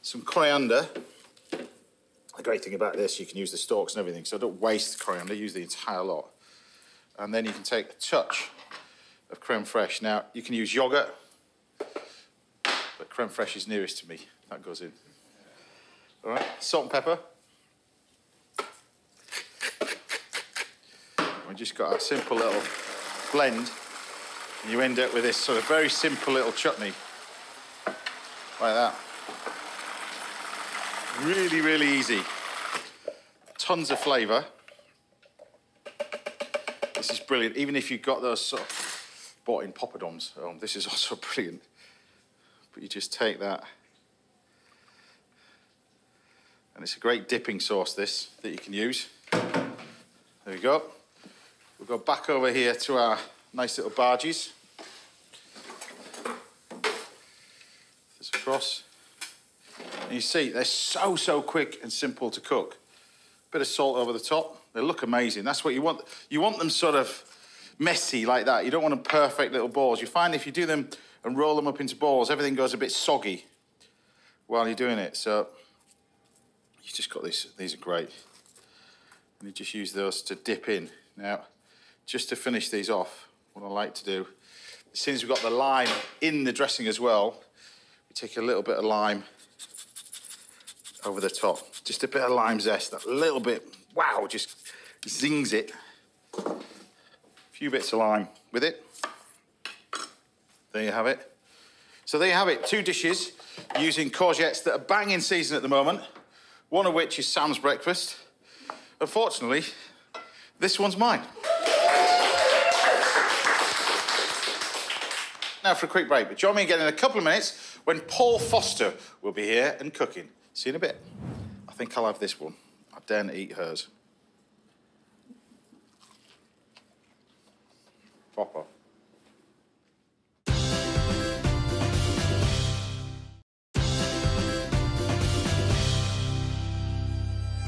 Some coriander. The great thing about this, you can use the stalks and everything, so don't waste the coriander, use the entire lot. And then you can take a touch of creme fraiche. Now, you can use yogurt, but creme fraiche is nearest to me. That goes in. All right, salt and pepper. We just got a simple little blend, and you end up with this sort of very simple little chutney, like that. Really, really easy. Tons of flavour. This is brilliant. Even if you've got those sort of bought-in poppadoms, this is also brilliant. But you just take that, and it's a great dipping sauce, this, that you can use. There we go. We'll go back over here to our nice little bhajis. This across. And you see, they're so quick and simple to cook. Bit of salt over the top. They look amazing. That's what you want. You want them sort of messy like that. You don't want them perfect little balls. You find if you do them and roll them up into balls, everything goes a bit soggy while you're doing it. So you just got these. These are great. And you just use those to dip in. Now, just to finish these off, what I like to do, as soon as we've got the lime in the dressing as well, we take a little bit of lime over the top. Just a bit of lime zest, that little bit, wow, just zings it. A few bits of lime with it. There you have it. So there you have it, 2 dishes using courgettes that are bang in season at the moment, one of which is Sam's breakfast. Unfortunately, this one's mine. Now for a quick break, but join me again in a couple of minutes when Paul Foster will be here and cooking. See you in a bit. I think I'll have this one. I daren't eat hers. Proper.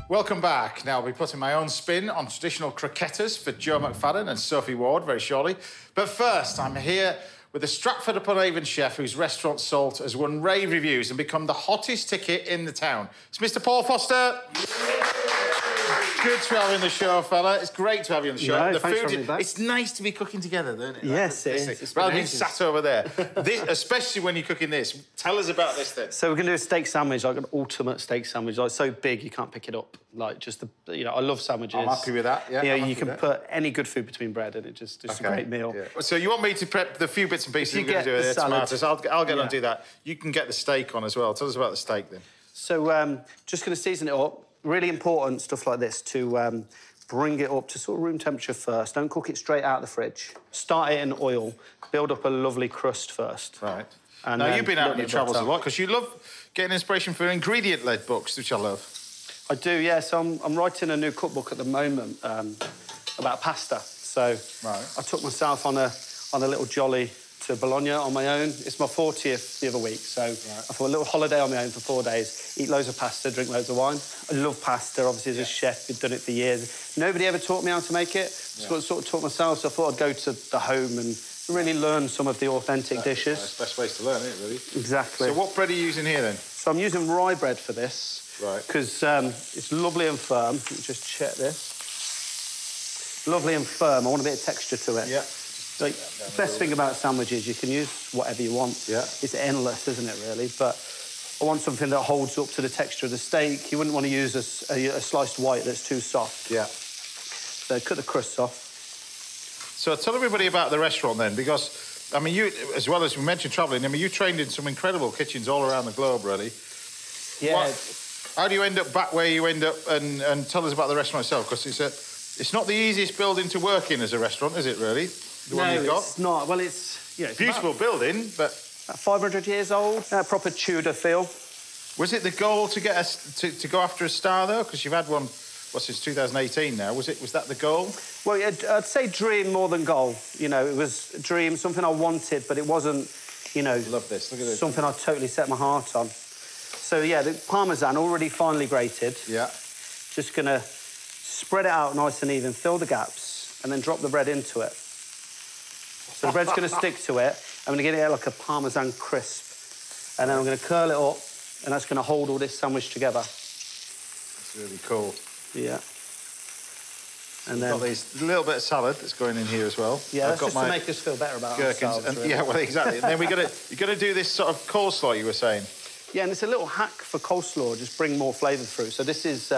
Welcome back. Now, I'll be putting my own spin on traditional croquettes for Joe McFadden and Sophie Ward very shortly. But first, I'm here with a Stratford-upon-Avon chef whose restaurant Salt has won rave reviews and become the hottest ticket in the town. It's Mr. Paul Foster. Good to have you on the show, fella. It's great to have you on the show. No, the thanks food, for having me back. it's nice to be cooking together, isn't it? Yes, it is. Rather than being sat over there. This, especially when you're cooking this. Tell us about this then. So we're going to do a steak sandwich, like an ultimate steak sandwich. Like, so big you can't pick it up. Like, just the, you know, I love sandwiches. I'm happy with that, yeah. You know, you can put any good food between bread and it's just a great meal. Yeah. So you want me to prep the few bits and pieces we're going to do with the tomatoes? I'll get on and do that. You can get the steak on as well. Tell us about the steak then. So just going to season it up. Really important stuff like this to bring it up to sort of room temperature first. Don't cook it straight out of the fridge. Start it in oil. Build up a lovely crust first. Right. And now, you've been out on your travels a lot because you love getting inspiration for ingredient-led books, which I love. I do, yeah. So I'm writing a new cookbook at the moment about pasta. So I took myself on a little jolly to Bologna on my own. It's my 40th the other week, so I thought a little holiday on my own for 4 days, eat loads of pasta, drink loads of wine. I love pasta, obviously, as a chef, I've done it for years. Nobody ever taught me how to make it. Sort of taught myself, so I thought I'd go to the home and really learn some of the authentic dishes. That's the best ways to learn, isn't it, really? Exactly. So what bread are you using here, then? So I'm using rye bread for this. Right. Because it's lovely and firm. Let me just check this. Lovely and firm. I want a bit of texture to it. Yeah. Like, the best thing about sandwiches, you can use whatever you want. Yeah. It's endless, isn't it, really? But I want something that holds up to the texture of the steak. You wouldn't want to use a sliced white that's too soft. Yeah. So cut the crusts off. So tell everybody about the restaurant then, because, I mean, you, as well as we mentioned travelling, I mean, you trained in some incredible kitchens all around the globe, really. Yeah. How do you end up back where you end up, and tell us about the restaurant itself, because it's not the easiest building to work in as a restaurant, is it, really? The one you've got? It's not. Well, it's... Yeah, it's beautiful building, but... About 500 years old. Proper Tudor feel. Was it the goal to get to go after a star, though? Because you've had one, since 2018 now. Was that the goal? Well, I'd say dream more than goal. You know, it was a dream, something I wanted, but it wasn't, you know... Love this. Look at this. Something I totally set my heart on. So, yeah, the Parmesan already finely grated. Yeah. Just going to spread it out nice and even, fill the gaps, and then drop the bread into it. So the bread's going to stick to it. I'm going to get it like a Parmesan crisp. And then I'm going to curl it up, and that's going to hold all this sandwich together. That's really cool. Yeah. And then... got these little bit of salad that's going in here as well. Yeah, that's just to make us feel better about ourselves, really. Yeah, well, exactly. And then you're going to do this sort of coleslaw, you were saying. Yeah, and it's a little hack for coleslaw, just bring more flavour through. So this is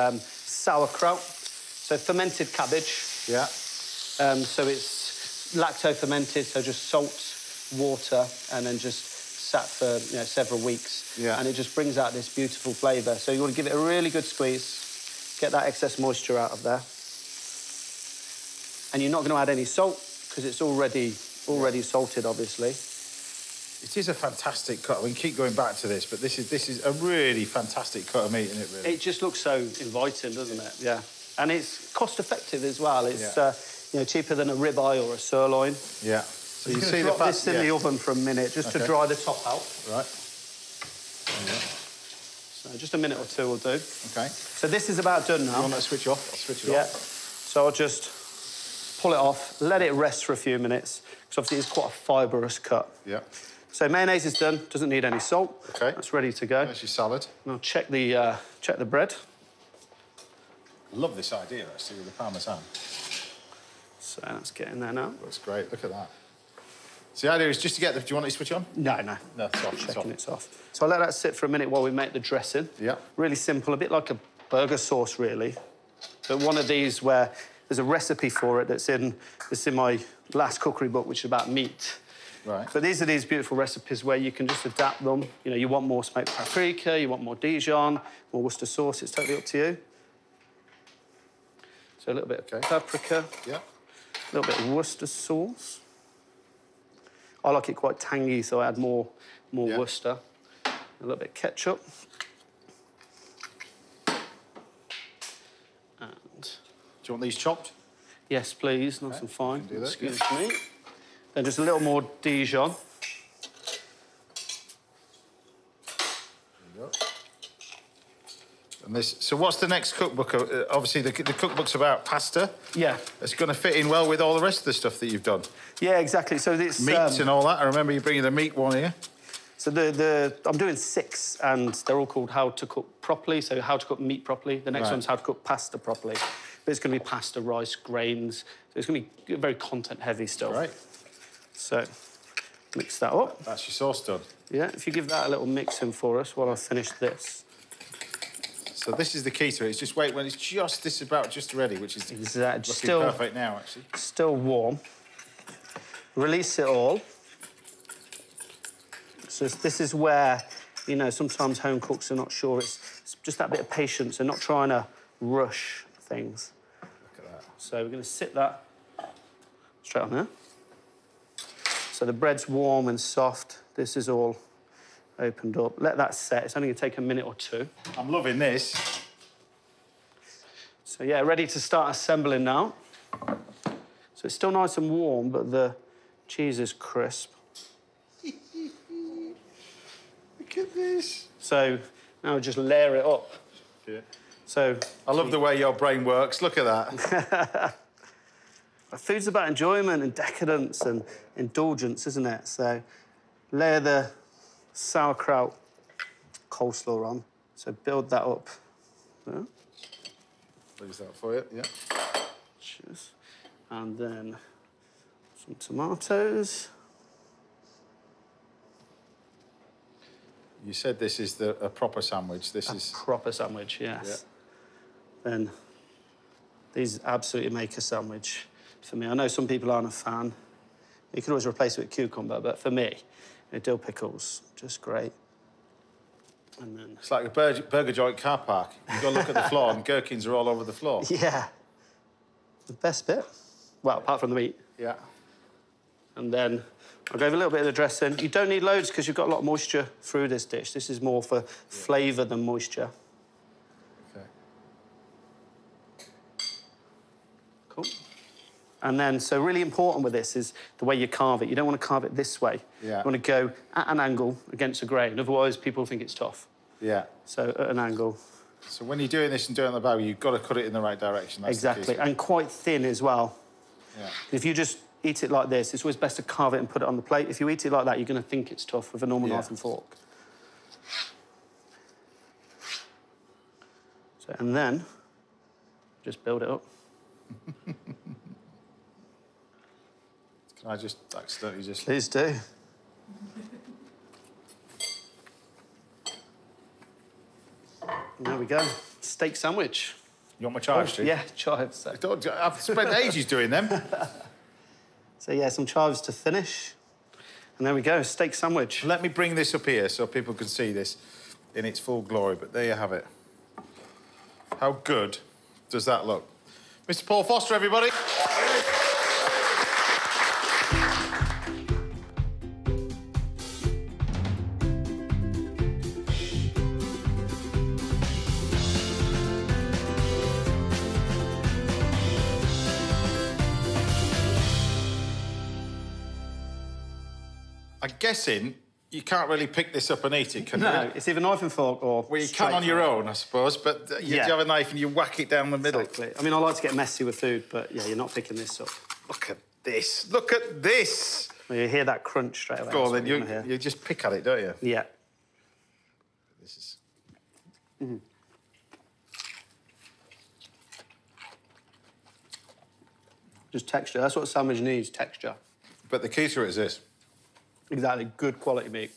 sauerkraut, so fermented cabbage. Yeah. So it's lacto-fermented, so just salt, water, and then just sat for several weeks. Yeah. And it just brings out this beautiful flavour. So you want to give it a really good squeeze, get that excess moisture out of there. And you're not going to add any salt, because it's already salted, obviously. It is a fantastic cut. I mean, keep going back to this, but this is a really fantastic cut of meat, isn't it, really? It just looks so inviting, doesn't it? Yeah. And it's cost-effective as well. It's cheaper than a ribeye or a sirloin. Yeah. So you see drop this in the oven for a minute, just to dry the top out. Right. So just a minute or two will do. Okay. So this is about done now. You want that to switch off? I'll switch it off. Yeah. So I'll just pull it off, let it rest for a few minutes, because obviously it's quite a fibrous cut. Yeah. So mayonnaise is done, doesn't need any salt. Okay. That's ready to go. There's your salad. And I'll check the bread. Love this idea, actually, with the Parmesan. So that's getting there now. Looks great, look at that. So the idea is just to get the... Do you want it to switch on? No. No, it's off. Checking it's off. So I'll let that sit for a minute while we make the dressing. Yeah. Really simple, a bit like a burger sauce, really. But one of these where there's a recipe for it that's in my last cookery book, which is about meat. Right. But these are these beautiful recipes where you can just adapt them. You know, you want more smoked paprika, you want more Dijon, more Worcester sauce, it's totally up to you. So a little bit of paprika. Yeah. A little bit of Worcester sauce. I like it quite tangy, so I add more Worcester. A little bit of ketchup. And... Do you want these chopped? Yes, please, nice and fine. Do that. Excuse me. Then just a little more Dijon. There you go. And this. So what's the next cookbook? Obviously, the cookbook's about pasta. Yeah. It's going to fit in well with all the rest of the stuff that you've done. Yeah, exactly. So this meat and all that. I remember you bringing the meat one here. So I'm doing 6, and they're all called How to Cook Properly, so how to cook meat properly. The next one's How to Cook Pasta Properly. But it's going to be pasta, rice, grains. So it's going to be very content-heavy stuff. Right. So mix that up. That's your sauce done. Yeah, if you give that a little mix in for us while I finish this. So this is the key to it. It's just wait when it's just about ready, which is exactly still perfect now, actually. Still warm. Release it all. So this is where, you know, sometimes home cooks are not sure. It's just that bit of patience and not trying to rush things. Look at that. So we're going to sit that straight on there. So the bread's warm and soft. This is all opened up. Let that set. It's only going to take a minute or 2. I'm loving this. So, yeah, ready to start assembling now. So it's still nice and warm, but the cheese is crisp. Look at this. So now just layer it up. Yeah. So I love the way your brain works. Look at that. Food's about enjoyment and decadence and indulgence, isn't it? So layer the sauerkraut coleslaw on. So build that up. Yeah. Leave that for you, yeah. Cheers. And then some tomatoes. You said this is a proper sandwich. This is proper sandwich, yes. Yeah. Then these absolutely make a sandwich for me. I know some people aren't a fan. You can always replace it with cucumber, but for me, dill pickles, just great. And then it's like a burger joint car park. You've got to look at the floor, and gherkins are all over the floor. Yeah. The best bit. Well, apart from the meat. Yeah. And then I gave a little bit of the dressing. You don't need loads because you've got a lot of moisture through this dish. This is more for flavour than moisture. Okay. Cool. And then, so really important with this is the way you carve it. You don't want to carve it this way. Yeah. You want to go at an angle against the grain. Otherwise, people think it's tough. Yeah. So at an angle. So when you're doing this and doing it on the barbie, you've got to cut it in the right direction. That's exactly, and quite thin as well. Yeah. If you just eat it like this, it's always best to carve it and put it on the plate. If you eat it like that, you're going to think it's tough with a normal knife and fork. So, and then just build it up. Can I just accidentally just... Please do. There we go. Steak sandwich. You want my chives, Steve? Yeah, chives. So. I've spent ages doing them. So, yeah, some chives to finish. And there we go, steak sandwich. Let me bring this up here so people can see this in its full glory, but there you have it. How good does that look? Mr. Paul Foster, everybody. I'm guessing you can't really pick this up and eat it, can you? No, it's either knife and fork or... Well, you can on your own, I suppose, but you have a knife and you whack it down the middle. Exactly. I mean, I like to get messy with food, but, yeah, you're not picking this up. Look at this. Look at this. Well, you hear that crunch straight away. Go on, then. You just pick at it, don't you? Yeah. This is... Just texture. That's what a sandwich needs, texture. But the key to it is this. Exactly, good quality meat.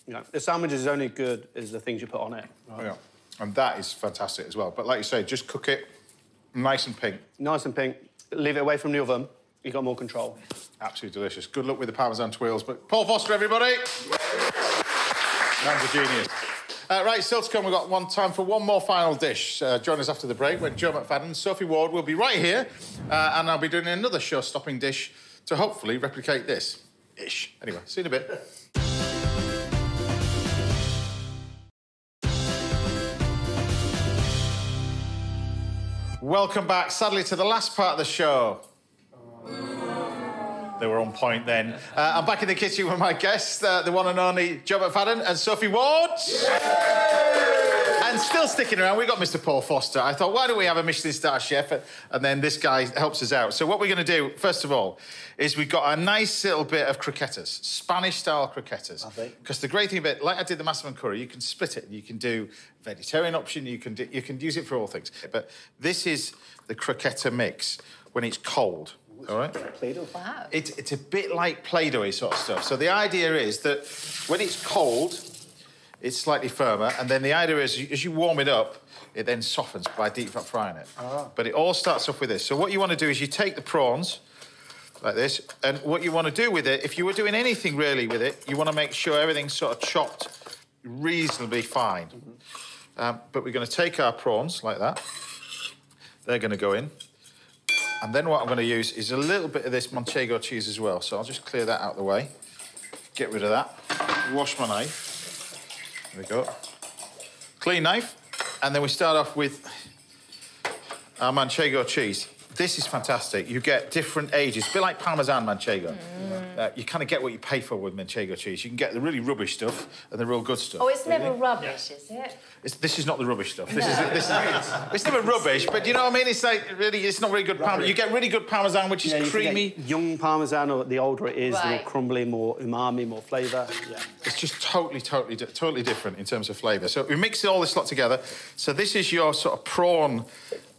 You know, the sandwich is only good as the things you put on it. Right? Yeah, and that is fantastic as well. But like you say, just cook it nice and pink. Nice and pink. Leave it away from the oven. You've got more control. Absolutely delicious. Good luck with the Parmesan twirls. But Paul Foster, everybody. Man's a genius. Right, still to come, we've got time for one more final dish. Join us after the break when Joe McFadden and Sophie Ward will be right here. And I'll be doing another show-stopping dish to hopefully replicate this. Ish. Anyway, see you in a bit. Welcome back, sadly, to the last part of the show. They were on point then. I'm back in the kitchen with my guests, the one and only Joe McFadden and Sophie Ward. Yay! And still sticking around, we've got Mr. Paul Foster. I thought, why don't we have a Michelin star chef? And then this guy helps us out. So what we're going to do, first of all, is we've got a nice little bit of croquetas, Spanish-style croquetas. Because the great thing about, like I did the massaman curry, you can split it. You can do vegetarian option, you can use it for all things. But this is the croqueta mix when it's cold. All right? Play-Doh. Wow. It's a bit like Play-Doh sort of stuff. So the idea is that when it's cold, it's slightly firmer, and then the idea is, as you warm it up, it then softens by deep fat frying it. But it all starts off with this. So what you want to do is you take the prawns, like this, and what you want to do with it, if you were doing anything really with it, you want to make sure everything's sort of chopped reasonably fine. But we're going to take our prawns, like that. They're going to go in. And then what I'm going to use is a little bit of this Manchego cheese as well. So I'll just clear that out of the way. Get rid of that. Wash my knife. There we go. Clean knife. And then we start off with our Manchego cheese. This is fantastic. You get different ages, a bit like Parmesan Manchego. You kind of get what you pay for with Manchego cheese. You can get the really rubbish stuff and the real good stuff. Oh, it's never rubbish, is it? This is not the rubbish stuff. This is it's never rubbish, but you know what I mean? It's like, really, it's not really good Parmesan. You get really good Parmesan, which is creamy. Young Parmesan, or the older it is, the more crumbly, more umami, more flavour. Yeah. It's just totally different in terms of flavour. So we mix all this lot together. So this is your sort of prawn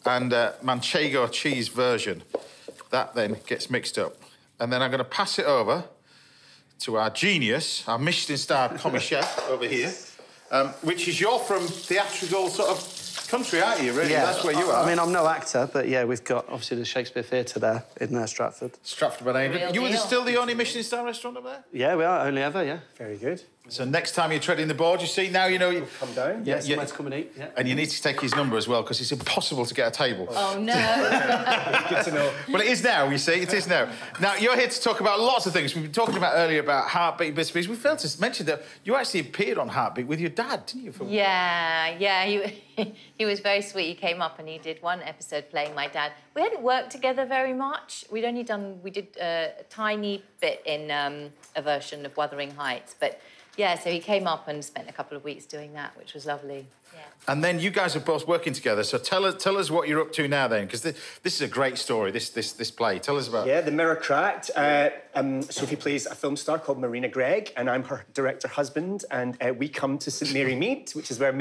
and Manchego cheese version. That then gets mixed up. And then I'm going to pass it over to our genius, our Michelin-starred commis chef over here, which is, you're from theatrical sort of country, aren't you, really? Yeah, that's where you are. I mean, I'm no actor, but yeah, we've got, obviously, the Shakespeare Theatre there in Stratford. Stratford-upon-Avon. You were still the only Michelin-star restaurant up there? Yeah, we are, only ever, yeah. Very good. So next time you're treading the board, you see, now you know... You come down. Yeah, someone's come and eat, yeah. And you need to take his number as well, because it's impossible to get a table. Oh, no. Good to know. Well, it is now, you see, it is now. Now, you're here to talk about lots of things. We've been talking about earlier about Heartbeat, bits and pieces. We failed to mention that you actually appeared on Heartbeat with your dad, didn't you? Yeah, he was very sweet. He came up and he did one episode playing my dad. We hadn't worked together very much. We did a tiny bit in a version of Wuthering Heights, but yeah, so he came up and spent a couple of weeks doing that, which was lovely. Yeah. And then you guys are both working together, so tell us what you're up to now then, because this is a great story, this play. Tell us about it. Yeah, The Mirror Cracked. Sophie plays a film star called Marina Gregg, and I'm her director husband, and we come to St Mary Mead, which is where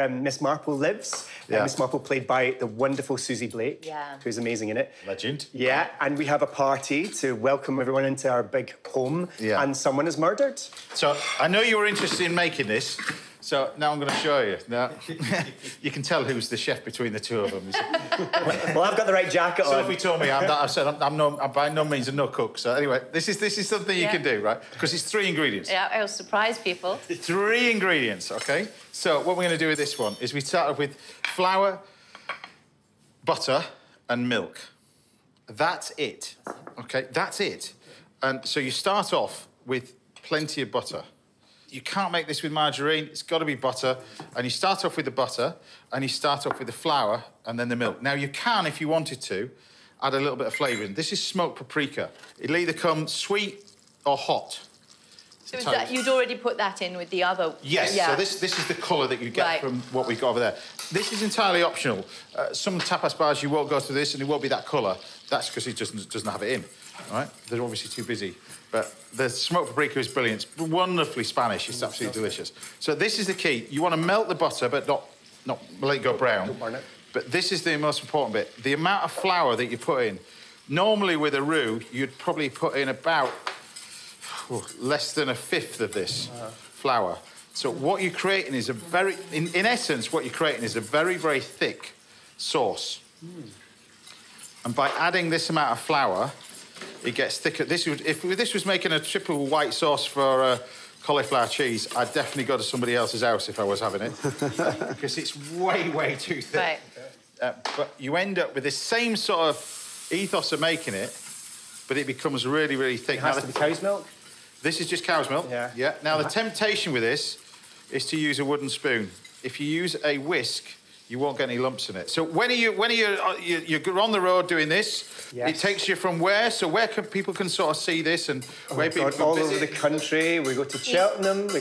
Miss Marple lives. Yeah. Miss Marple played by the wonderful Susie Blake, who's amazing in it. Legend. Yeah, and we have a party to welcome everyone into our big home, and someone is murdered. So I know you were interested in making this, so now I'm going to show you. Now, you can tell who's the chef between the two of them. Well, I've got the right jacket on. Sophie told me I'm by no means a no cook. So anyway, this is something you can do, right? Because it's 3 ingredients. Yeah, I'll surprise people. 3 ingredients, OK? So what we're going to do with this one is we start off with flour, butter and milk. That's it, OK? That's it. And so you start off with plenty of butter. You can't make this with margarine, it's got to be butter. And you start off with the butter, and you start off with the flour, and then the milk. Now, you can, if you wanted to, add a little bit of flavour in. This is smoked paprika. It'll either come sweet or hot. So you'd already put that in with the other... Yes, so this is the colour that you get from what we've got over there. This is entirely optional. Some tapas bars, you won't go through this, and it won't be that colour. That's because it doesn't have it in, all right? They're obviously too busy. But the smoked paprika is brilliant. It's wonderfully Spanish. It's absolutely delicious. So this is the key. You want to melt the butter, but not let it go brown. Don't burn it. But this is the most important bit. The amount of flour that you put in. Normally with a roux, you'd probably put in about less than 1/5 of this flour. So what you're creating is a very... In essence, what you're creating is a very, very thick sauce. And by adding this amount of flour, it gets thicker. If this was making a triple white sauce for cauliflower cheese, I'd definitely go to somebody else's house if I was having it, because it's way, way too thick. Right. But you end up with this same sort of ethos of making it, but it becomes really, really thick. It has to be cow's milk? This is just cow's milk. Yeah. Now, the temptation with this is to use a wooden spoon. If you use a whisk, you won't get any lumps in it. So when are you're on the road doing this? Yes. It takes you from where? So where can people sort of see this and where people can all visit? over the country. We go to Cheltenham, we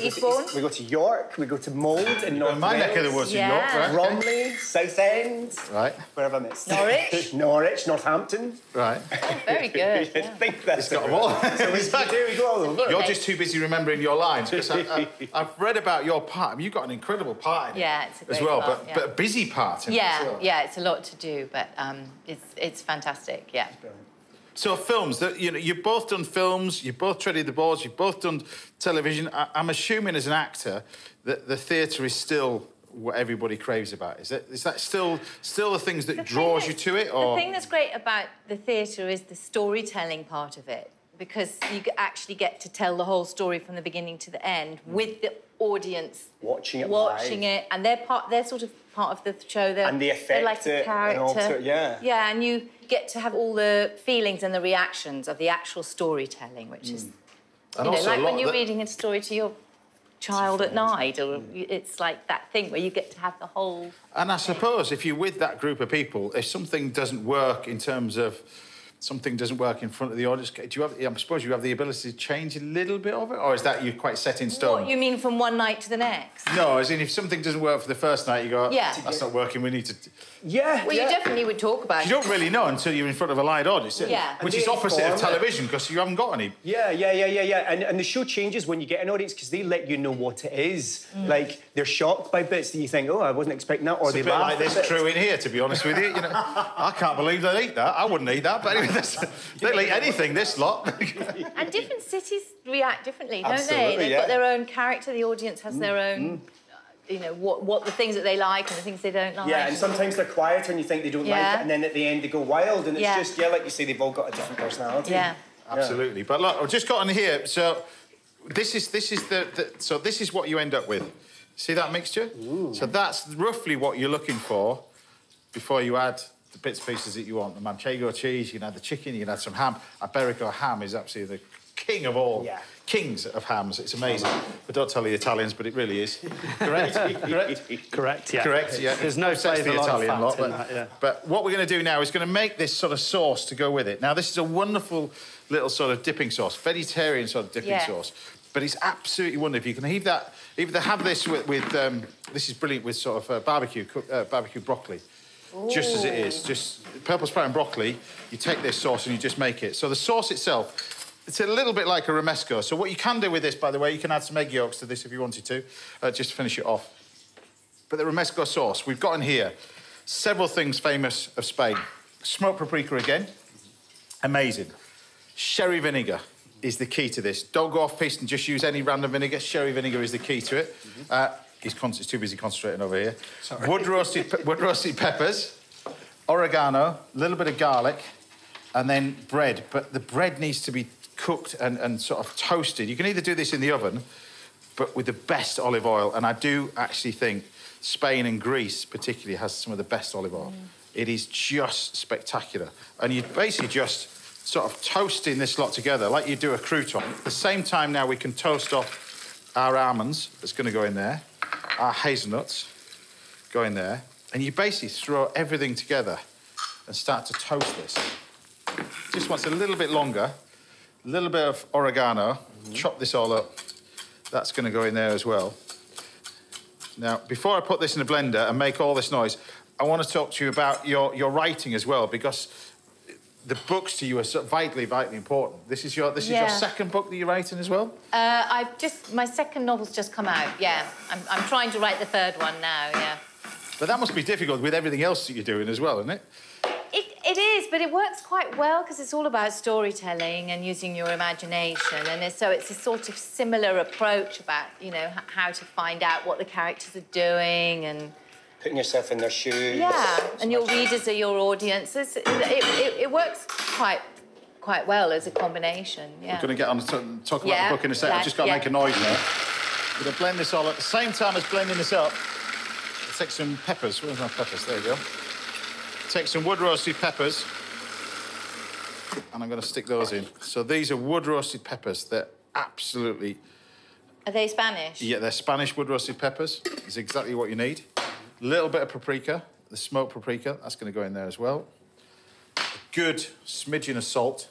go to York, we go to Mold in North my Wales. neck of the woods in York, right? Bromley, Southend. Right. Where have I missed? Norwich. Norwich, Northampton. Right. Very good. I think that's Got them all. So we go all over. You're just too busy remembering your lines. Because I've read about your part. I mean, you've got an incredible part in it It's a great as well, part, but a busy part in it as well. Yeah, it's a lot to do, but it's fantastic, yeah. So films, you've both done films, you've both treaded the boards, you've both done television. I'm assuming as an actor that the theatre is still what everybody craves about. Is that still the things that draws you to it? Or? The thing that's great about the theatre is the storytelling part of it, because you actually get to tell the whole story from the beginning to the end with the audience watching it, and they're sort of part of the show. And the effect, they're like a character. Yeah, and you get to have all the feelings and the reactions of the actual storytelling, which is, like when you're reading a story to your child at night, or it's like that thing where you get to have the whole. And I suppose if you're with that group of people, if something doesn't work in terms of something doesn't work in front of the audience, I suppose you have the ability to change a little bit of it, or is that you're quite set in stone? What, you mean from one night to the next? No, as in if something doesn't work for the first night, you go, that's not working, we need to... Well, you definitely would talk about it. You don't really know until you're in front of a live audience, which is opposite of television, because you haven't got any. Yeah. And the show changes when you get an audience, because they let you know what it is. Like, they're shocked by bits that you think, oh, I wasn't expecting that, or it's they a bit laugh like this crew in here, to be honest with you. I can't believe they eat that. I wouldn't eat that, but anyway, they'll eat anything, this lot. And different cities react differently, don't Absolutely, they? They've got their own character, the audience has their own... what the things that they like and the things they don't like. Yeah, and sometimes they're quieter and you think they don't like it, and then at the end they go wild, and it's just, like you say, they've all got a different personality. Yeah. Absolutely. But look, I've just got on here, so this is what you end up with. See that mixture? Ooh. So that's roughly what you're looking for before you add the bits and pieces that you want. The manchego cheese, you can add the chicken, you can add some ham. Iberico ham is absolutely the king of all kings of hams. It's amazing. But don't tell the Italians, but it really is. Correct? Correct, yeah. Correct, yeah. There's no flavour the Italian lot, in that, yeah. But what we're going to do now is going to make this sort of sauce to go with it. Now, this is a wonderful little sort of dipping sauce, vegetarian sort of dipping sauce. But it's absolutely wonderful. You can either have this with this is brilliant with sort of barbecue broccoli. Ooh. Just as it is, just purple sprout and broccoli. You take this sauce and you just make it. So the sauce itself, it's a little bit like a romesco. So what you can do with this, by the way, you can add some egg yolks to this if you wanted to, just to finish it off. But the romesco sauce, we've got in here several things famous of Spain. Smoked paprika again, amazing. Sherry vinegar is the key to this. Don't go off piste and just use any random vinegar. Sherry vinegar is the key to it. He's too busy concentrating over here. Sorry. Wood roasted peppers, oregano, a little bit of garlic, and then bread. But the bread needs to be cooked and sort of toasted. You can either do this in the oven, but with the best olive oil. And I do actually think Spain and Greece particularly has some of the best olive oil. It is just spectacular. And you basically just sort of toasting this lot together like you do a crouton. At the same time now we can toast off our almonds that's going to go in there. Our hazelnuts go in there, and you basically throw everything together and start to toast this. Just wants a little bit longer, a little bit of oregano, chop this all up. That's going to go in there as well. Now, before I put this in a blender and make all this noise, I want to talk to you about your writing as well, because the books to you are so vitally important. This is your second book that you're writing as well? My second novel's just come out, yeah. I'm trying to write the third one now, yeah. But that must be difficult with everything else that you're doing as well, isn't it? It is, but it works quite well because it's all about storytelling and using your imagination, and so it's a sort of similar approach about, how to find out what the characters are doing and... Putting yourself in their shoes. Yeah, and your readers are your audience. It works quite well as a combination, yeah. We're going to get on to talk about the book in a second. I've just got to make a noise now. We're going to blend this all at the same time as blending this up. I'll take some peppers. Where's my peppers? There you go. Take some wood-roasted peppers, and I'm going to stick those in. So these are wood-roasted peppers. They're absolutely... Are they Spanish? Yeah, they're Spanish wood-roasted peppers. It's exactly what you need. A little bit of paprika, the smoked paprika, that's going to go in there as well. A good smidgen of salt.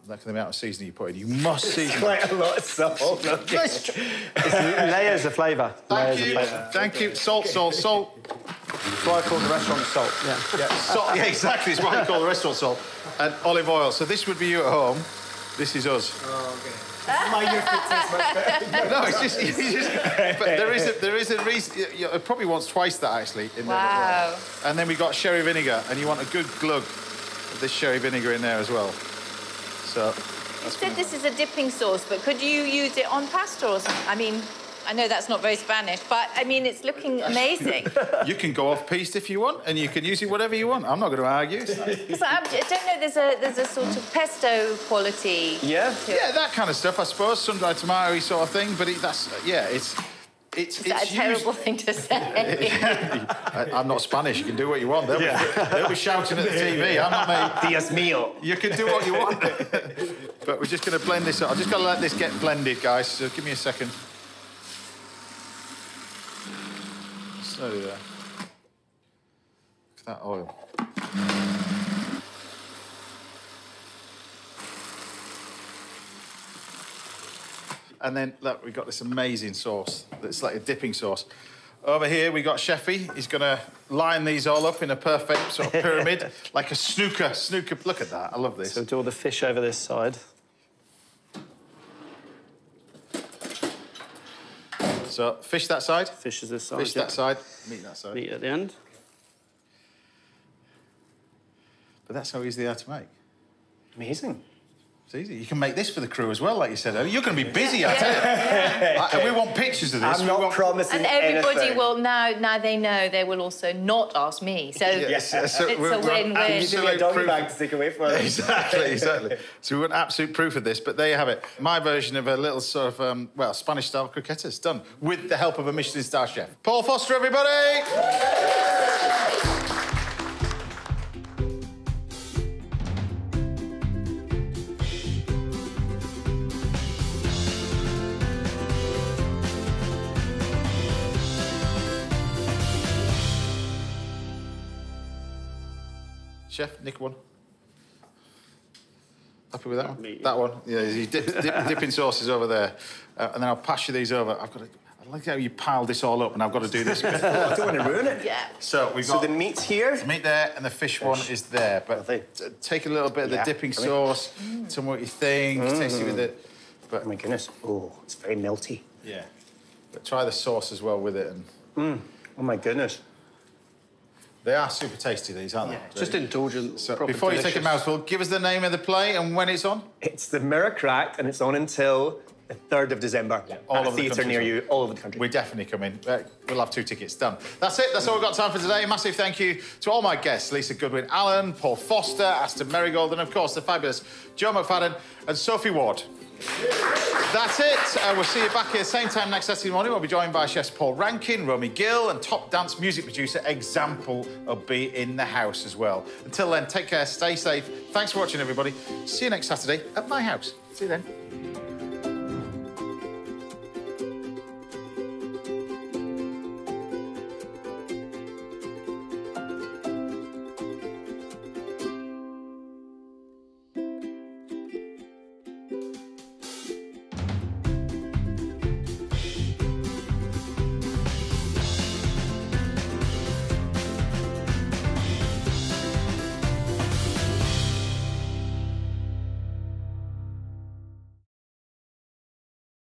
Look at the amount of seasoning you put in. You must season. Quite a lot of salt. It's layers of flavour. Thank you. Salt, salt, salt. That's why I call the restaurant salt. Yeah, salt. Yeah, exactly. It's why I call the restaurant salt. And olive oil. So this would be you at home. This is us. Oh, okay. My new food tastes much better. No, it's just but there is a reason. It probably wants twice that actually. In there as well. And then we got sherry vinegar, and you want a good glug of this sherry vinegar in there as well. So. You said this is a dipping sauce, but could you use it on pasta or something? I mean, I know that's not very Spanish, but I mean, it's looking amazing. You can go off-piste if you want, and you can use it whatever you want. I'm not going to argue. Because I don't know, there's a sort of pesto quality. Yeah, yeah, that kind of stuff, I suppose. Sun-dried tomato sort of thing, but Is that a terrible thing to say? I'm not Spanish. You can do what you want. They'll be shouting at the TV. I'm not me. Dios mío. You can do what you want. But we're just going to blend this up. I've just got to let this get blended, guys. So give me a second. Slowly there. Look at that oil. And then, look, we've got this amazing sauce that's like a dipping sauce. Over here, we got Chefy. He's going to line these all up in a perfect sort of pyramid, like a snooker. Look at that. I love this. So do all the fish over this side. So fish that side. Fish is this side. Fish that side. Meat that side. Meat at the end. But that's how easy they are to make. Amazing. It's easy. You can make this for the crew as well, like you said. You're going to be busy, I tell you. We want pictures of this. I'm not promising And everybody anything. will, now they know, they will also not ask me. So yes, it's a win-win. You give me a doggy bag to take away from it. Exactly. So we want absolute proof of this, but there you have it. My version of a little sort of, Spanish-style croquetas done with the help of a Michelin star chef. Paul Foster, everybody! Chef, nick one. Happy with that one? That one. Yeah, you dipping sauces over there. And then I'll pass you these over. I like how you piled this all up and I've got to do this bit. I don't want to ruin it. Yeah. So we've got... So the meat's here? The meat there and the fish one is there. But take a little bit of the dipping sauce, tell me what you think, taste it with it. But, oh, my goodness. Oh, it's very melty. Yeah. But try the sauce as well with it. And Oh, my goodness. they are super tasty, these, aren't they? Just indulgent. So before you take a mouthful, give us the name of the play and when it's on. It's the Mirror Cracked, and it's on until the 3rd of December. All at over a theatre the near country. you, all over the country. We're definitely coming. We'll have 2 tickets done. That's it. That's all we've got time for today. Massive thank you to all my guests, Lisa Goodwin-Allen, Paul Foster, Aston Merrygold, and, of course, the fabulous Joe McFadden and Sophie Ward. That's it. We'll see you back here same time next Saturday morning. We'll be joined by chefs Paul Rankin, Romy Gill, and top dance music producer Example will be in the house as well. Until then, take care, stay safe. Thanks for watching, everybody. See you next Saturday at my house. See you then.